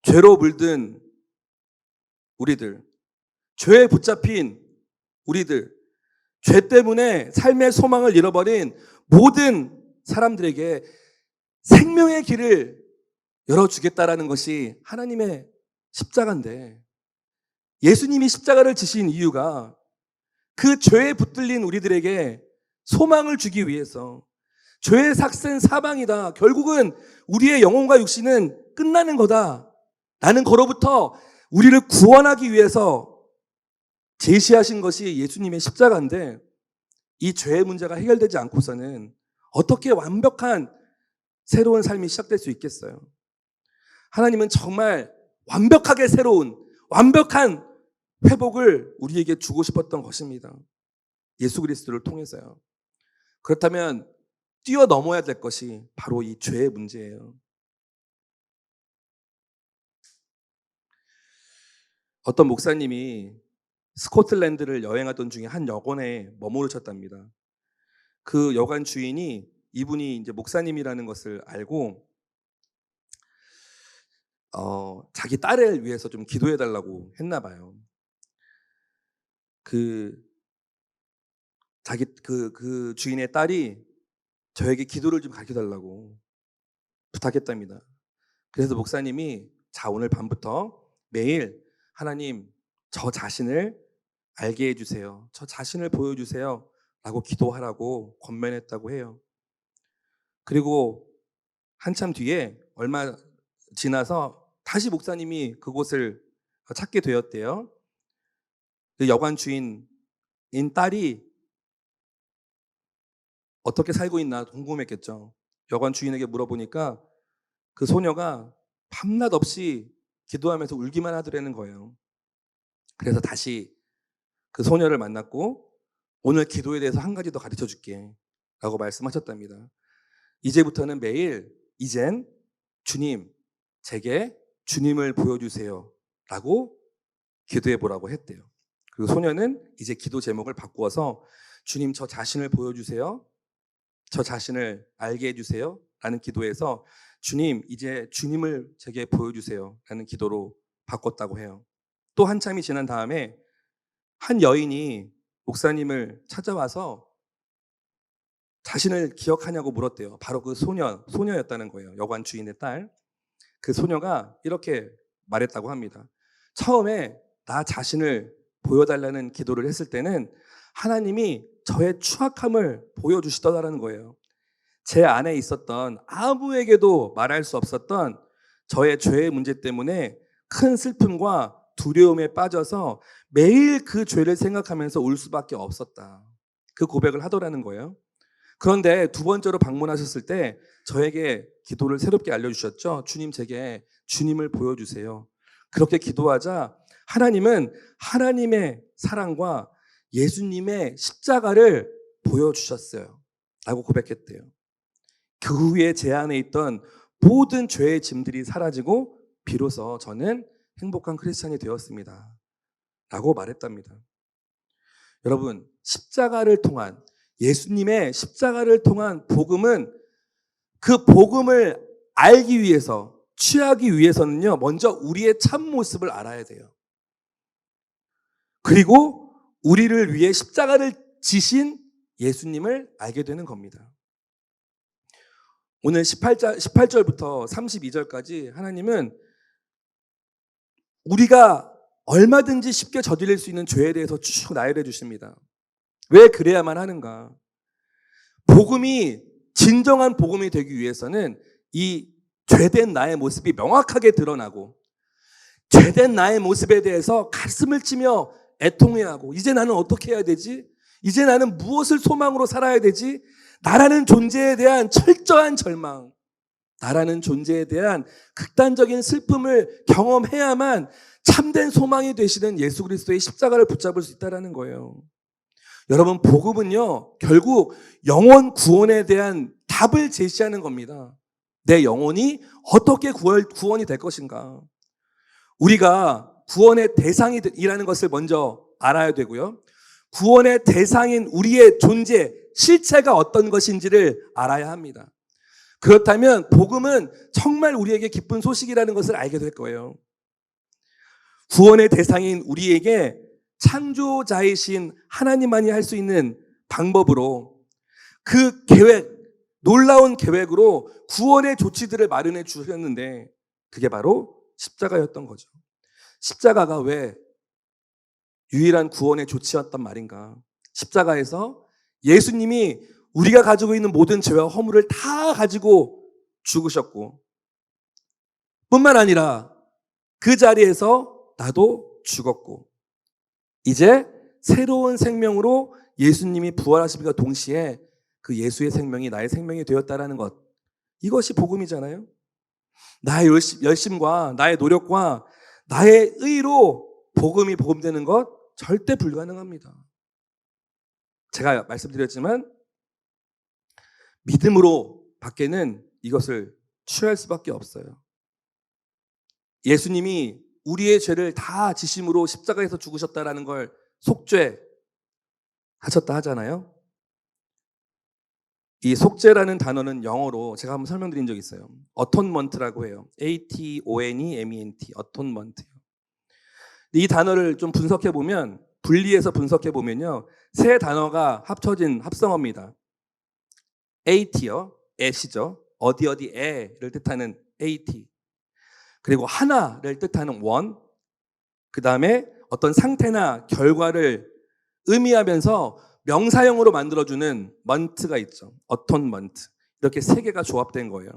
죄로 물든 우리들, 죄에 붙잡힌 우리들, 죄 때문에 삶의 소망을 잃어버린 모든 사람들에게 생명의 길을 열어주겠다라는 것이 하나님의 십자가인데, 예수님이 십자가를 지신 이유가 그 죄에 붙들린 우리들에게 소망을 주기 위해서, 죄의 삭은 사망이다, 결국은 우리의 영혼과 육신은 끝나는 거다, 라는 거로부터 우리를 구원하기 위해서 제시하신 것이 예수님의 십자가인데, 이 죄의 문제가 해결되지 않고서는 어떻게 완벽한 새로운 삶이 시작될 수 있겠어요? 하나님은 정말 완벽하게 새로운, 완벽한 회복을 우리에게 주고 싶었던 것입니다. 예수 그리스도를 통해서요. 그렇다면 뛰어넘어야 될 것이 바로 이 죄의 문제예요. 어떤 목사님이 스코틀랜드를 여행하던 중에 한 여관에 머무르셨답니다. 그 여관 주인이 이분이 이제 목사님이라는 것을 알고 자기 딸을 위해서 좀 기도해 달라고 했나 봐요. 그 주인의 딸이 저에게 기도를 좀 가르쳐 달라고 부탁했답니다. 그래서 목사님이 오늘 밤부터 매일 하나님, 저 자신을 알게 해주세요. 저 자신을 보여주세요. 라고 기도하라고 권면했다고 해요. 그리고 한참 뒤에 얼마 지나서 다시 목사님이 그곳을 찾게 되었대요. 그 여관 주인인 딸이 어떻게 살고 있나 궁금했겠죠. 여관 주인에게 물어보니까 그 소녀가 밤낮 없이 기도하면서 울기만 하더라는 거예요. 그래서 다시 그 소녀를 만났고 오늘 기도에 대해서 한 가지 더 가르쳐 줄게 라고 말씀하셨답니다. 이제부터는 매일 이젠 주님, 제게 주님을 보여주세요 라고 기도해 보라고 했대요. 그리고 소녀는 이제 기도 제목을 바꾸어서 주님, 저 자신을 보여주세요. 저 자신을 알게 해주세요 라는 기도에서 주님, 이제 주님을 제게 보여주세요 라는 기도로 바꿨다고 해요. 또 한참이 지난 다음에 한 여인이 목사님을 찾아와서 자신을 기억하냐고 물었대요. 바로 그 소녀였다는 거예요. 여관 주인의 딸. 그 소녀가 이렇게 말했다고 합니다. 처음에 나 자신을 보여달라는 기도를 했을 때는 하나님이 저의 추악함을 보여주시더라는 거예요. 제 안에 있었던 아무에게도 말할 수 없었던 저의 죄의 문제 때문에 큰 슬픔과 두려움에 빠져서 매일 그 죄를 생각하면서 울 수밖에 없었다. 그 고백을 하더라는 거예요. 그런데 두 번째로 방문하셨을 때 저에게 기도를 새롭게 알려주셨죠. 주님, 제게 주님을 보여주세요. 그렇게 기도하자 하나님은 하나님의 사랑과 예수님의 십자가를 보여주셨어요 라고 고백했대요. 그 후에 제 안에 있던 모든 죄의 짐들이 사라지고 비로소 저는 행복한 크리스찬이 되었습니다 라고 말했답니다. 여러분, 십자가를 통한, 예수님의 십자가를 통한 복음은 그 복음을 알기 위해서, 취하기 위해서는요, 먼저 우리의 참모습을 알아야 돼요. 그리고 우리를 위해 십자가를 지신 예수님을 알게 되는 겁니다. 오늘 18절부터 32절까지 하나님은 우리가 얼마든지 쉽게 저지를 수 있는 죄에 대해서 쭉 나열해 주십니다. 왜 그래야만 하는가? 복음이 진정한 복음이 되기 위해서는 이 죄된 나의 모습이 명확하게 드러나고 죄된 나의 모습에 대해서 가슴을 치며 애통해야 하고 이제 나는 어떻게 해야 되지? 이제 나는 무엇을 소망으로 살아야 되지? 나라는 존재에 대한 철저한 절망, 나라는 존재에 대한 극단적인 슬픔을 경험해야만 참된 소망이 되시는 예수 그리스도의 십자가를 붙잡을 수 있다는 거예요. 여러분, 복음은요, 결국 영혼 구원에 대한 답을 제시하는 겁니다. 내 영혼이 어떻게 구원이 될 것인가? 우리가 구원의 대상이라는 것을 먼저 알아야 되고요. 구원의 대상인 우리의 존재, 실체가 어떤 것인지를 알아야 합니다. 그렇다면 복음은 정말 우리에게 기쁜 소식이라는 것을 알게 될 거예요. 구원의 대상인 우리에게 창조자이신 하나님만이 할 수 있는 방법으로 그 계획, 놀라운 계획으로 구원의 조치들을 마련해 주셨는데 그게 바로 십자가였던 거죠. 십자가가 왜 유일한 구원의 조치였단 말인가? 십자가에서 예수님이 우리가 가지고 있는 모든 죄와 허물을 다 가지고 죽으셨고 뿐만 아니라 그 자리에서 나도 죽었고 이제 새로운 생명으로 예수님이 부활하심과 동시에 그 예수의 생명이 나의 생명이 되었다라는 것, 이것이 복음이잖아요. 나의 열심과 나의 노력과 나의 의로 복음이 복음되는 것 절대 불가능합니다. 제가 말씀드렸지만 믿음으로 밖에는 이것을 취할 수밖에 없어요. 예수님이 우리의 죄를 다 지심으로 십자가에서 죽으셨다라는 걸 속죄 하셨다 하잖아요. 이 속죄라는 단어는 영어로 제가 한번 설명드린 적이 있어요. 어톤먼트라고 해요. A-T-O-N-E-M-E-N-T, 어톤먼트요. 이 단어를 좀 분석해 보면, 분리해서 분석해 보면요, 세 단어가 합쳐진 합성어입니다. AT요, at이죠. 어디에를 뜻하는 AT. 그리고 하나를 뜻하는 one. 그 다음에 어떤 상태나 결과를 의미하면서 명사형으로 만들어주는 month가 있죠. 어톤먼트. 이렇게 세 개가 조합된 거예요.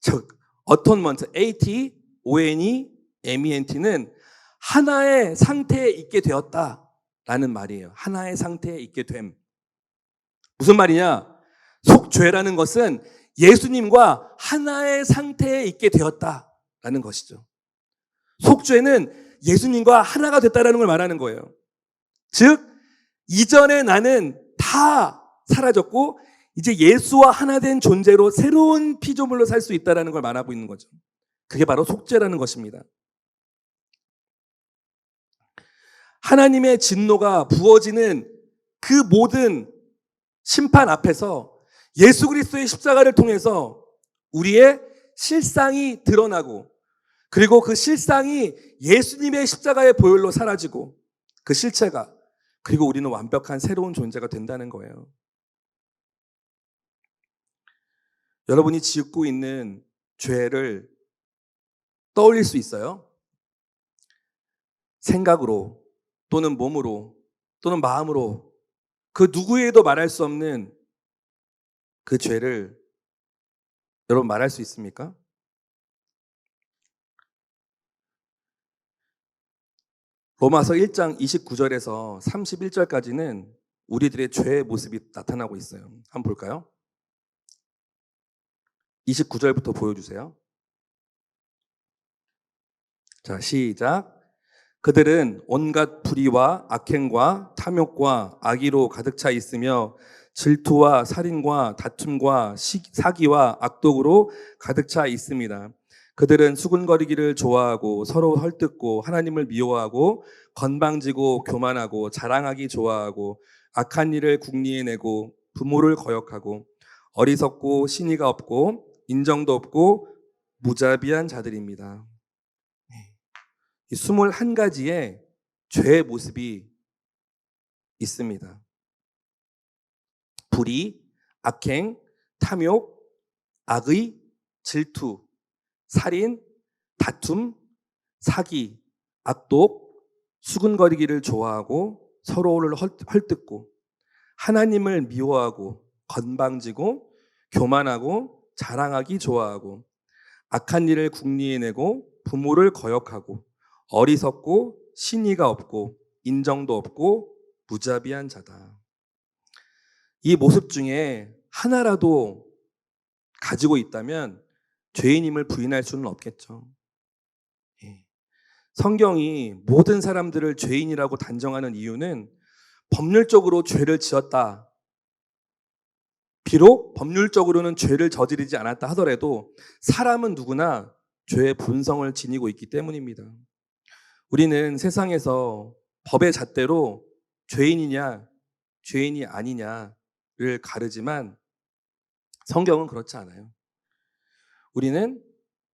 즉, 어톤먼트, AT, ONE, MENT는 하나의 상태에 있게 되었다라는 말이에요. 하나의 상태에 있게 됨. 무슨 말이냐? 속죄라는 것은 예수님과 하나의 상태에 있게 되었다라는 것이죠. 속죄는 예수님과 하나가 됐다라는 걸 말하는 거예요. 즉, 이전에 나는 다 사라졌고 이제 예수와 하나 된 존재로 새로운 피조물로 살 수 있다는 걸 말하고 있는 거죠. 그게 바로 속죄라는 것입니다. 하나님의 진노가 부어지는 그 모든 심판 앞에서 예수 그리스도의 십자가를 통해서 우리의 실상이 드러나고 그리고 그 실상이 예수님의 십자가의 보혈로 사라지고 그 실체가 그리고 우리는 완벽한 새로운 존재가 된다는 거예요. 여러분이 짓고 있는 죄를 떠올릴 수 있어요? 생각으로 또는 몸으로 또는 마음으로 그 누구에도 말할 수 없는 그 죄를 여러분 말할 수 있습니까? 로마서 1장 29절에서 31절까지는 우리들의 죄의 모습이 나타나고 있어요. 한번 볼까요? 29절부터 보여주세요. 자, 시작. 그들은 온갖 불의와 악행과 탐욕과 악의로 가득 차 있으며 질투와 살인과 다툼과 사기와 악독으로 가득 차 있습니다. 그들은 수군거리기를 좋아하고 서로 헐뜯고 하나님을 미워하고 건방지고 교만하고 자랑하기 좋아하고 악한 일을 궁리해내고 부모를 거역하고 어리석고 신의가 없고 인정도 없고 무자비한 자들입니다. 이 21가지의 죄의 모습이 있습니다. 불의, 악행, 탐욕, 악의, 질투, 살인, 다툼, 사기, 악독, 수군거리기를 좋아하고 서로를 헐뜯고 하나님을 미워하고 건방지고 교만하고 자랑하기 좋아하고 악한 일을 궁리해내고 부모를 거역하고 어리석고 신의가 없고 인정도 없고 무자비한 자다. 이 모습 중에 하나라도 가지고 있다면 죄인임을 부인할 수는 없겠죠. 성경이 모든 사람들을 죄인이라고 단정하는 이유는 법률적으로 죄를 지었다. 비록 법률적으로는 죄를 저지르지 않았다 하더라도 사람은 누구나 죄의 본성을 지니고 있기 때문입니다. 우리는 세상에서 법의 잣대로 죄인이냐 죄인이 아니냐를 가르지만 성경은 그렇지 않아요. 우리는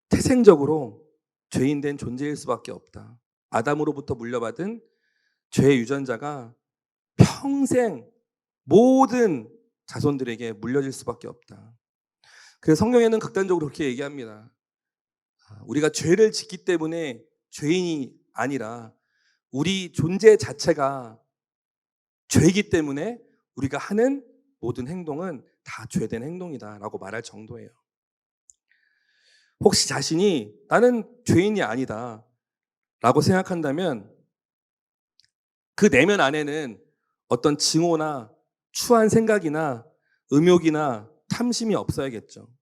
태생적으로 죄인된 존재일 수밖에 없다. 아담으로부터 물려받은 죄의 유전자가 평생 모든 자손들에게 물려질 수밖에 없다. 그래서 성경에는 극단적으로 그렇게 얘기합니다. 우리가 죄를 짓기 때문에 죄인이 아니라 우리 존재 자체가 죄이기 때문에 우리가 하는 모든 행동은 다 죄된 행동이다라고 말할 정도예요. 혹시 자신이 나는 죄인이 아니다 라고 생각한다면 그 내면 안에는 어떤 증오나 추한 생각이나 음욕이나 탐심이 없어야겠죠.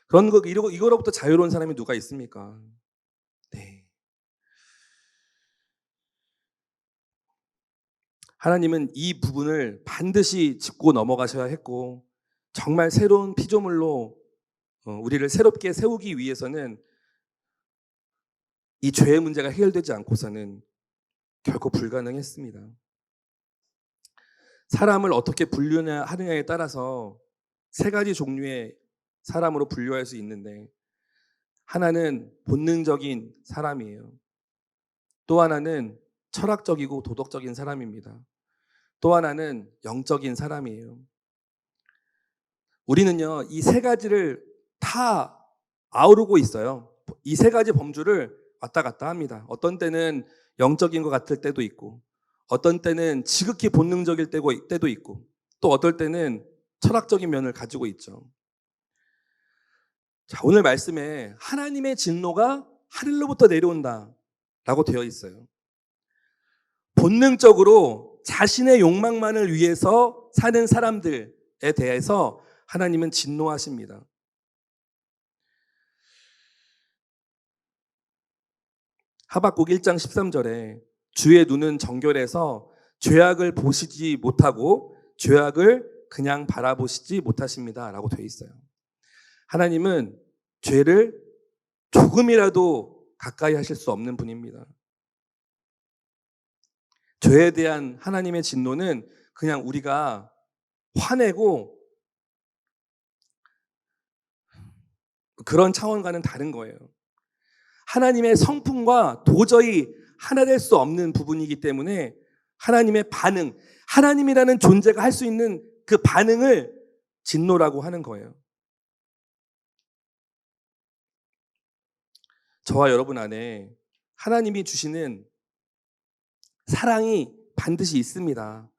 그런 거 이거로부터 자유로운 사람이 누가 있습니까? 네. 하나님은 이 부분을 반드시 짚고 넘어가셔야 했고 정말 새로운 피조물로 우리를 새롭게 세우기 위해서는 이 죄의 문제가 해결되지 않고서는 결코 불가능했습니다. 사람을 어떻게 분류하느냐에 따라서 세 가지 종류의 사람으로 분류할 수 있는데 하나는 본능적인 사람이에요. 또 하나는 철학적이고 도덕적인 사람입니다. 또 하나는 영적인 사람이에요. 우리는요, 이 세 가지를 다 아우르고 있어요. 이 세 가지 범주를 왔다 갔다 합니다. 어떤 때는 영적인 것 같을 때도 있고, 어떤 때는 지극히 본능적일 때도 있고, 또 어떨 때는 철학적인 면을 가지고 있죠. 자, 오늘 말씀에 하나님의 진노가 하늘로부터 내려온다 라고 되어 있어요. 본능적으로 자신의 욕망만을 위해서 사는 사람들에 대해서 하나님은 진노하십니다. 하박국 1장 13절에 주의 눈은 정결해서 죄악을 보시지 못하고 죄악을 그냥 바라보시지 못하십니다 라고 되어 있어요. 하나님은 죄를 조금이라도 가까이 하실 수 없는 분입니다. 죄에 대한 하나님의 진노는 그냥 우리가 화내고 그런 차원과는 다른 거예요. 하나님의 성품과 도저히 하나 될 수 없는 부분이기 때문에 하나님의 반응, 하나님이라는 존재가 할 수 있는 그 반응을 진노라고 하는 거예요. 저와 여러분 안에 하나님이 주시는 사랑이 반드시 있습니다.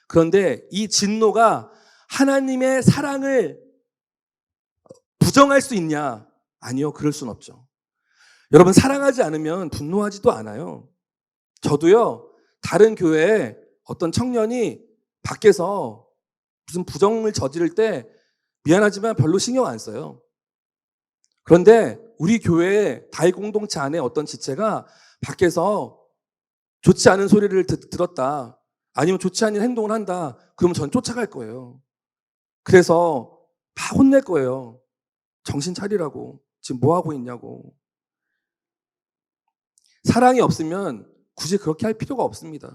그런데 이 진노가 하나님의 사랑을 부정할 수 있냐? 아니요, 그럴 순 없죠. 여러분, 사랑하지 않으면 분노하지도 않아요. 저도요, 다른 교회에 어떤 청년이 밖에서 무슨 부정을 저지를 때 미안하지만 별로 신경 안 써요. 그런데 우리 교회 다윗 공동체 안에 어떤 지체가 밖에서 좋지 않은 소리를 들었다, 아니면 좋지 않은 행동을 한다, 그러면 전 쫓아갈 거예요. 그래서 막 혼낼 거예요. 정신 차리라고. 지금 뭐 하고 있냐고. 사랑이 없으면 굳이 그렇게 할 필요가 없습니다.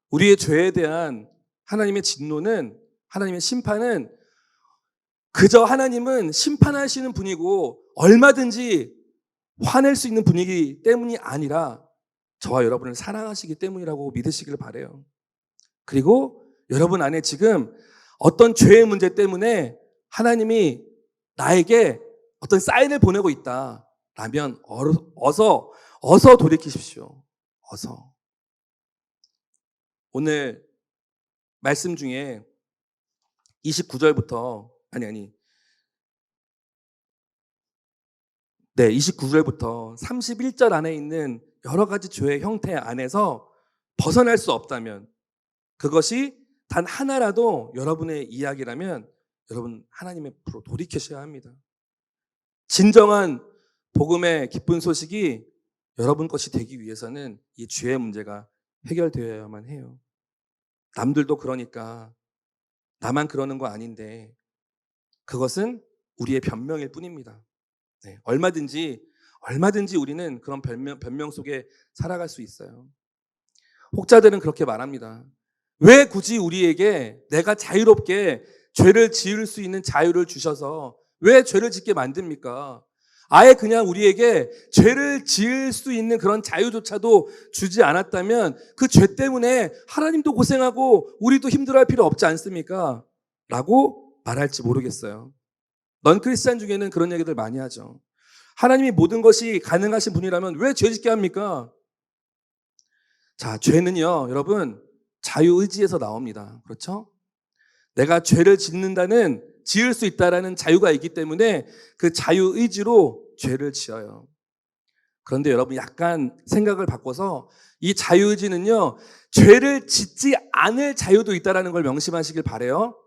우리의 죄에 대한 하나님의 진노는, 하나님의 심판은 그저 하나님은 심판하시는 분이고 얼마든지 화낼 수 있는 분이기 때문이 아니라 저와 여러분을 사랑하시기 때문이라고 믿으시길 바라요. 그리고 여러분 안에 지금 어떤 죄의 문제 때문에 하나님이 나에게 어떤 사인을 보내고 있다라면 어서 돌이키십시오. 어서. 오늘 말씀 중에 29절부터 29절부터 31절 안에 있는 여러 가지 죄의 형태 안에서 벗어날 수 없다면, 그것이 단 하나라도 여러분의 이야기라면 여러분 하나님 앞으로 돌이키셔야 합니다. 진정한 복음의 기쁜 소식이 여러분 것이 되기 위해서는 이 죄의 문제가 해결되어야만 해요. 남들도 그러니까 나만 그러는 거 아닌데 그것은 우리의 변명일 뿐입니다. 네, 얼마든지 우리는 그런 변명 속에 살아갈 수 있어요. 혹자들은 그렇게 말합니다. 왜 굳이 우리에게 내가 자유롭게 죄를 지을 수 있는 자유를 주셔서 왜 죄를 짓게 만듭니까? 아예 그냥 우리에게 죄를 지을 수 있는 그런 자유조차도 주지 않았다면 그 죄 때문에 하나님도 고생하고 우리도 힘들어할 필요 없지 않습니까? 라고 말할지 모르겠어요. 넌 크리스찬 중에는 그런 얘기들 많이 하죠. 하나님이 모든 것이 가능하신 분이라면 왜 죄 짓게 합니까? 자, 죄는요, 여러분, 자유의지에서 나옵니다. 그렇죠? 내가 죄를 지을 수 있다라는 자유가 있기 때문에 그 자유의지로 죄를 지어요. 그런데 여러분 약간 생각을 바꿔서 이 자유의지는요, 죄를 짓지 않을 자유도 있다라는 걸 명심하시길 바라요.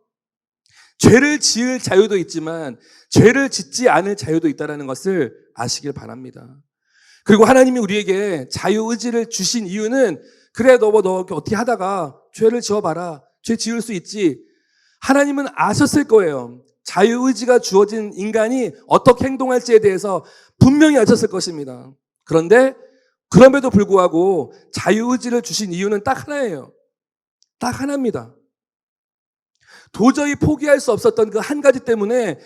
죄를 지을 자유도 있지만 죄를 짓지 않을 자유도 있다라는 것을 아시길 바랍니다. 그리고 하나님이 우리에게 자유의지를 주신 이유는 그래 너 어떻게 하다가 죄를 지어봐라. 죄 지을 수 있지. 하나님은 아셨을 거예요. 자유의지가 주어진 인간이 어떻게 행동할지에 대해서 분명히 아셨을 것입니다. 그런데 그럼에도 불구하고 자유의지를 주신 이유는 딱 하나예요. 딱 하나입니다. 도저히 포기할 수 없었던 그 한 가지 때문에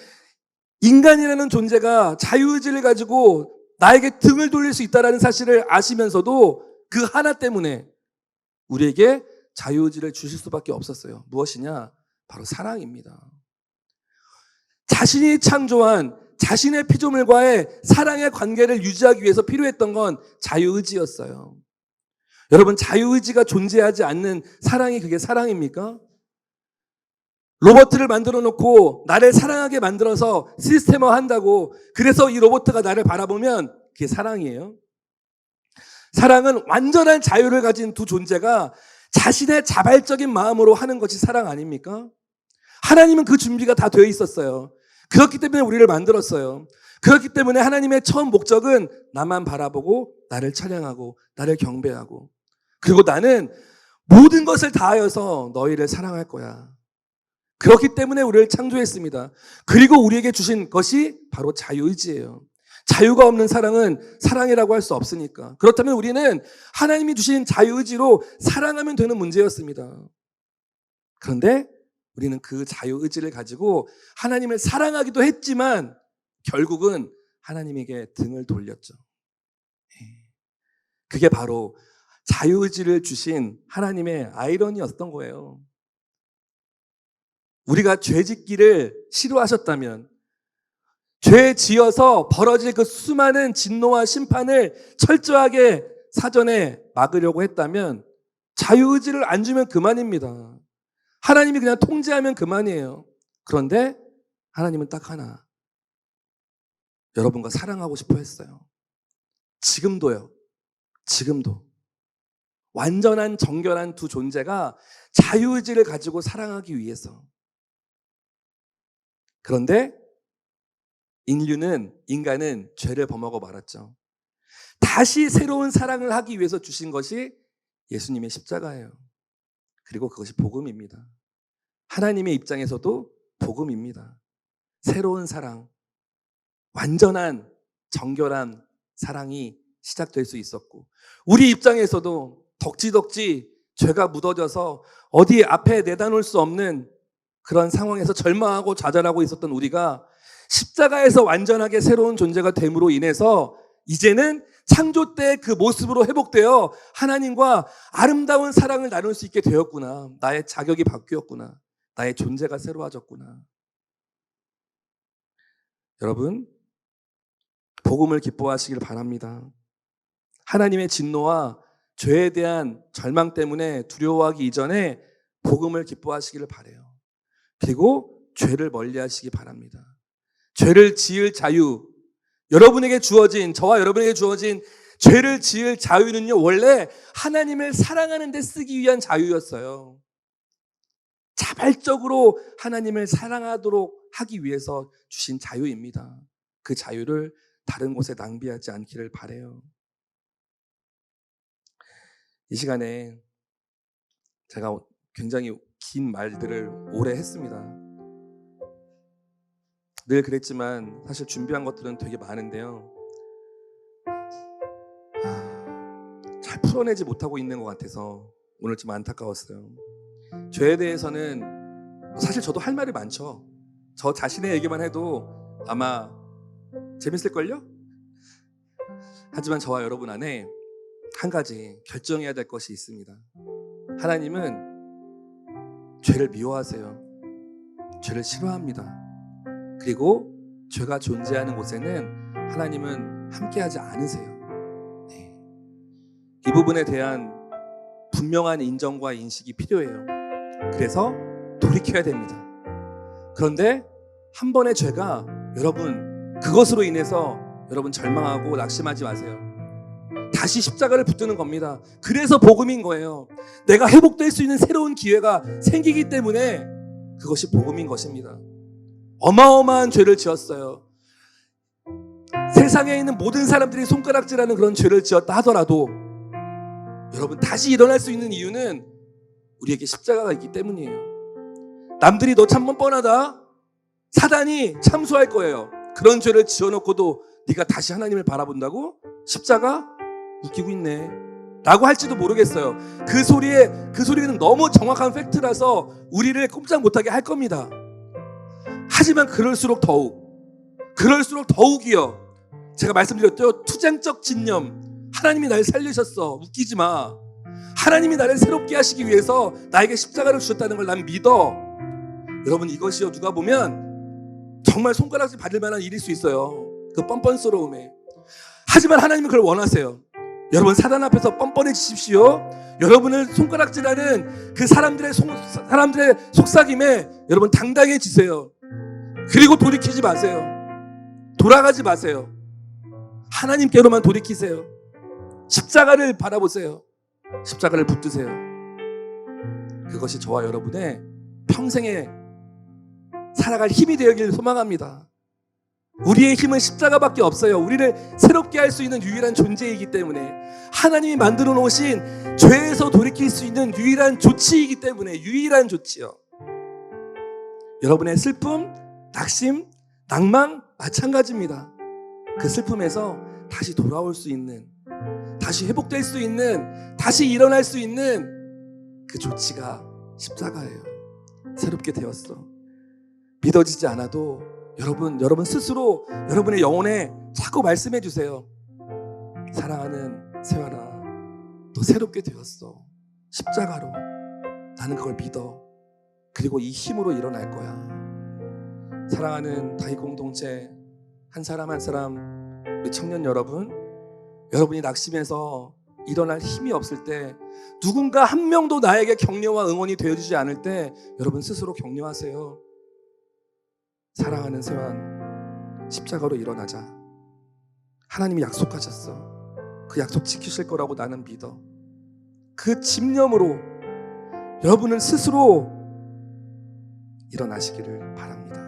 인간이라는 존재가 자유의지를 가지고 나에게 등을 돌릴 수 있다는 사실을 아시면서도 그 하나 때문에 우리에게 자유의지를 주실 수밖에 없었어요. 무엇이냐? 바로 사랑입니다. 자신이 창조한 자신의 피조물과의 사랑의 관계를 유지하기 위해서 필요했던 건 자유의지였어요. 여러분, 자유의지가 존재하지 않는 사랑이 그게 사랑입니까? 로봇을 만들어 놓고 나를 사랑하게 만들어서 시스템화 한다고 그래서 이 로봇가 나를 바라보면 그게 사랑이에요? 사랑은 완전한 자유를 가진 두 존재가 자신의 자발적인 마음으로 하는 것이 사랑 아닙니까? 하나님은 그 준비가 다 되어 있었어요. 그렇기 때문에 우리를 만들었어요. 그렇기 때문에 하나님의 처음 목적은 나만 바라보고 나를 찬양하고 나를 경배하고 그리고 나는 모든 것을 다하여서 너희를 사랑할 거야. 그렇기 때문에 우리를 창조했습니다. 그리고 우리에게 주신 것이 바로 자유의지예요. 자유가 없는 사랑은 사랑이라고 할 수 없으니까. 그렇다면 우리는 하나님이 주신 자유의지로 사랑하면 되는 문제였습니다. 그런데 우리는 그 자유의지를 가지고 하나님을 사랑하기도 했지만 결국은 하나님에게 등을 돌렸죠. 그게 바로 자유의지를 주신 하나님의 아이러니였던 거예요. 우리가 죄 짓기를 싫어하셨다면 죄 지어서 벌어질 그 수많은 진노와 심판을 철저하게 사전에 막으려고 했다면 자유의지를 안 주면 그만입니다. 하나님이 그냥 통제하면 그만이에요. 그런데 하나님은 딱 하나. 여러분과 사랑하고 싶어 했어요. 지금도요. 지금도. 완전한 정결한 두 존재가 자유의지를 가지고 사랑하기 위해서. 그런데 인간은 죄를 범하고 말았죠. 다시 새로운 사랑을 하기 위해서 주신 것이 예수님의 십자가예요. 그리고 그것이 복음입니다. 하나님의 입장에서도 복음입니다. 새로운 사랑, 완전한 정결한 사랑이 시작될 수 있었고 우리 입장에서도 덕지덕지 죄가 묻어져서 어디 앞에 내다 놓을 수 없는 그런 상황에서 절망하고 좌절하고 있었던 우리가 십자가에서 완전하게 새로운 존재가 됨으로 인해서 이제는 창조 때 그 모습으로 회복되어 하나님과 아름다운 사랑을 나눌 수 있게 되었구나. 나의 자격이 바뀌었구나. 나의 존재가 새로워졌구나. 여러분, 복음을 기뻐하시길 바랍니다. 하나님의 진노와 죄에 대한 절망 때문에 두려워하기 이전에 복음을 기뻐하시기를 바라요. 그리고 죄를 멀리하시기 바랍니다. 죄를 지을 자유, 여러분에게 주어진, 저와 여러분에게 주어진 죄를 지을 자유는요, 원래 하나님을 사랑하는 데 쓰기 위한 자유였어요. 자발적으로 하나님을 사랑하도록 하기 위해서 주신 자유입니다. 그 자유를 다른 곳에 낭비하지 않기를 바라요. 이 시간에 제가 굉장히 긴 말들을 오래 했습니다. 늘 그랬지만 사실 준비한 것들은 되게 많은데요. 잘 풀어내지 못하고 있는 것 같아서 오늘 좀 안타까웠어요. 죄에 대해서는 사실 저도 할 말이 많죠. 저 자신의 얘기만 해도 아마 재밌을걸요? 하지만 저와 여러분 안에 한 가지 결정해야 될 것이 있습니다. 하나님은 죄를 미워하세요. 죄를 싫어합니다. 그리고 죄가 존재하는 곳에는 하나님은 함께하지 않으세요. 네. 이 부분에 대한 분명한 인정과 인식이 필요해요. 그래서 돌이켜야 됩니다. 그런데 한 번의 죄가 여러분 그것으로 인해서 여러분 절망하고 낙심하지 마세요. 다시 십자가를 붙드는 겁니다. 그래서 복음인 거예요. 내가 회복될 수 있는 새로운 기회가 생기기 때문에 그것이 복음인 것입니다. 어마어마한 죄를 지었어요. 세상에 있는 모든 사람들이 손가락질하는 그런 죄를 지었다 하더라도 여러분 다시 일어날 수 있는 이유는 우리에게 십자가가 있기 때문이에요. 남들이 너 참 뻔뻔하다, 사단이 참수할 거예요. 그런 죄를 지어놓고도 네가 다시 하나님을 바라본다고? 십자가? 웃기고 있네 라고 할지도 모르겠어요. 그 소리는 너무 정확한 팩트라서 우리를 꼼짝 못하게 할 겁니다. 하지만 그럴수록 더욱이요. 제가 말씀드렸죠. 투쟁적 진념. 하나님이 날 살리셨어. 웃기지 마. 하나님이 나를 새롭게 하시기 위해서 나에게 십자가를 주셨다는 걸 난 믿어. 여러분 이것이요 누가 보면 정말 손가락질 받을 만한 일일 수 있어요. 그 뻔뻔스러움에. 하지만 하나님은 그걸 원하세요. 여러분 사단 앞에서 뻔뻔해지십시오. 여러분을 손가락질하는 그 사람들의 속삭임에 여러분 당당해지세요. 그리고 돌이키지 마세요. 돌아가지 마세요. 하나님께로만 돌이키세요. 십자가를 바라보세요. 십자가를 붙드세요. 그것이 저와 여러분의 평생에 살아갈 힘이 되기를 소망합니다. 우리의 힘은 십자가밖에 없어요. 우리를 새롭게 할 수 있는 유일한 존재이기 때문에, 하나님이 만들어 놓으신 죄에서 돌이킬 수 있는 유일한 조치이기 때문에, 유일한 조치요. 여러분의 슬픔, 낙심, 낭망 마찬가지입니다. 그 슬픔에서 다시 돌아올 수 있는, 다시 회복될 수 있는, 다시 일어날 수 있는 그 조치가 십자가예요. 새롭게 되었어. 믿어지지 않아도 여러분 스스로 여러분의 영혼에 자꾸 말씀해 주세요. 사랑하는 세환아, 너 새롭게 되었어. 십자가로. 나는 그걸 믿어. 그리고 이 힘으로 일어날 거야. 사랑하는 다희 공동체 한 사람 한 사람, 우리 청년 여러분, 여러분이 낙심해서 일어날 힘이 없을 때, 누군가 한 명도 나에게 격려와 응원이 되어주지 않을 때 여러분 스스로 격려하세요. 사랑하는 세환, 십자가로 일어나자. 하나님이 약속하셨어. 그 약속 지키실 거라고 나는 믿어. 그 집념으로 여러분은 스스로 일어나시기를 바랍니다.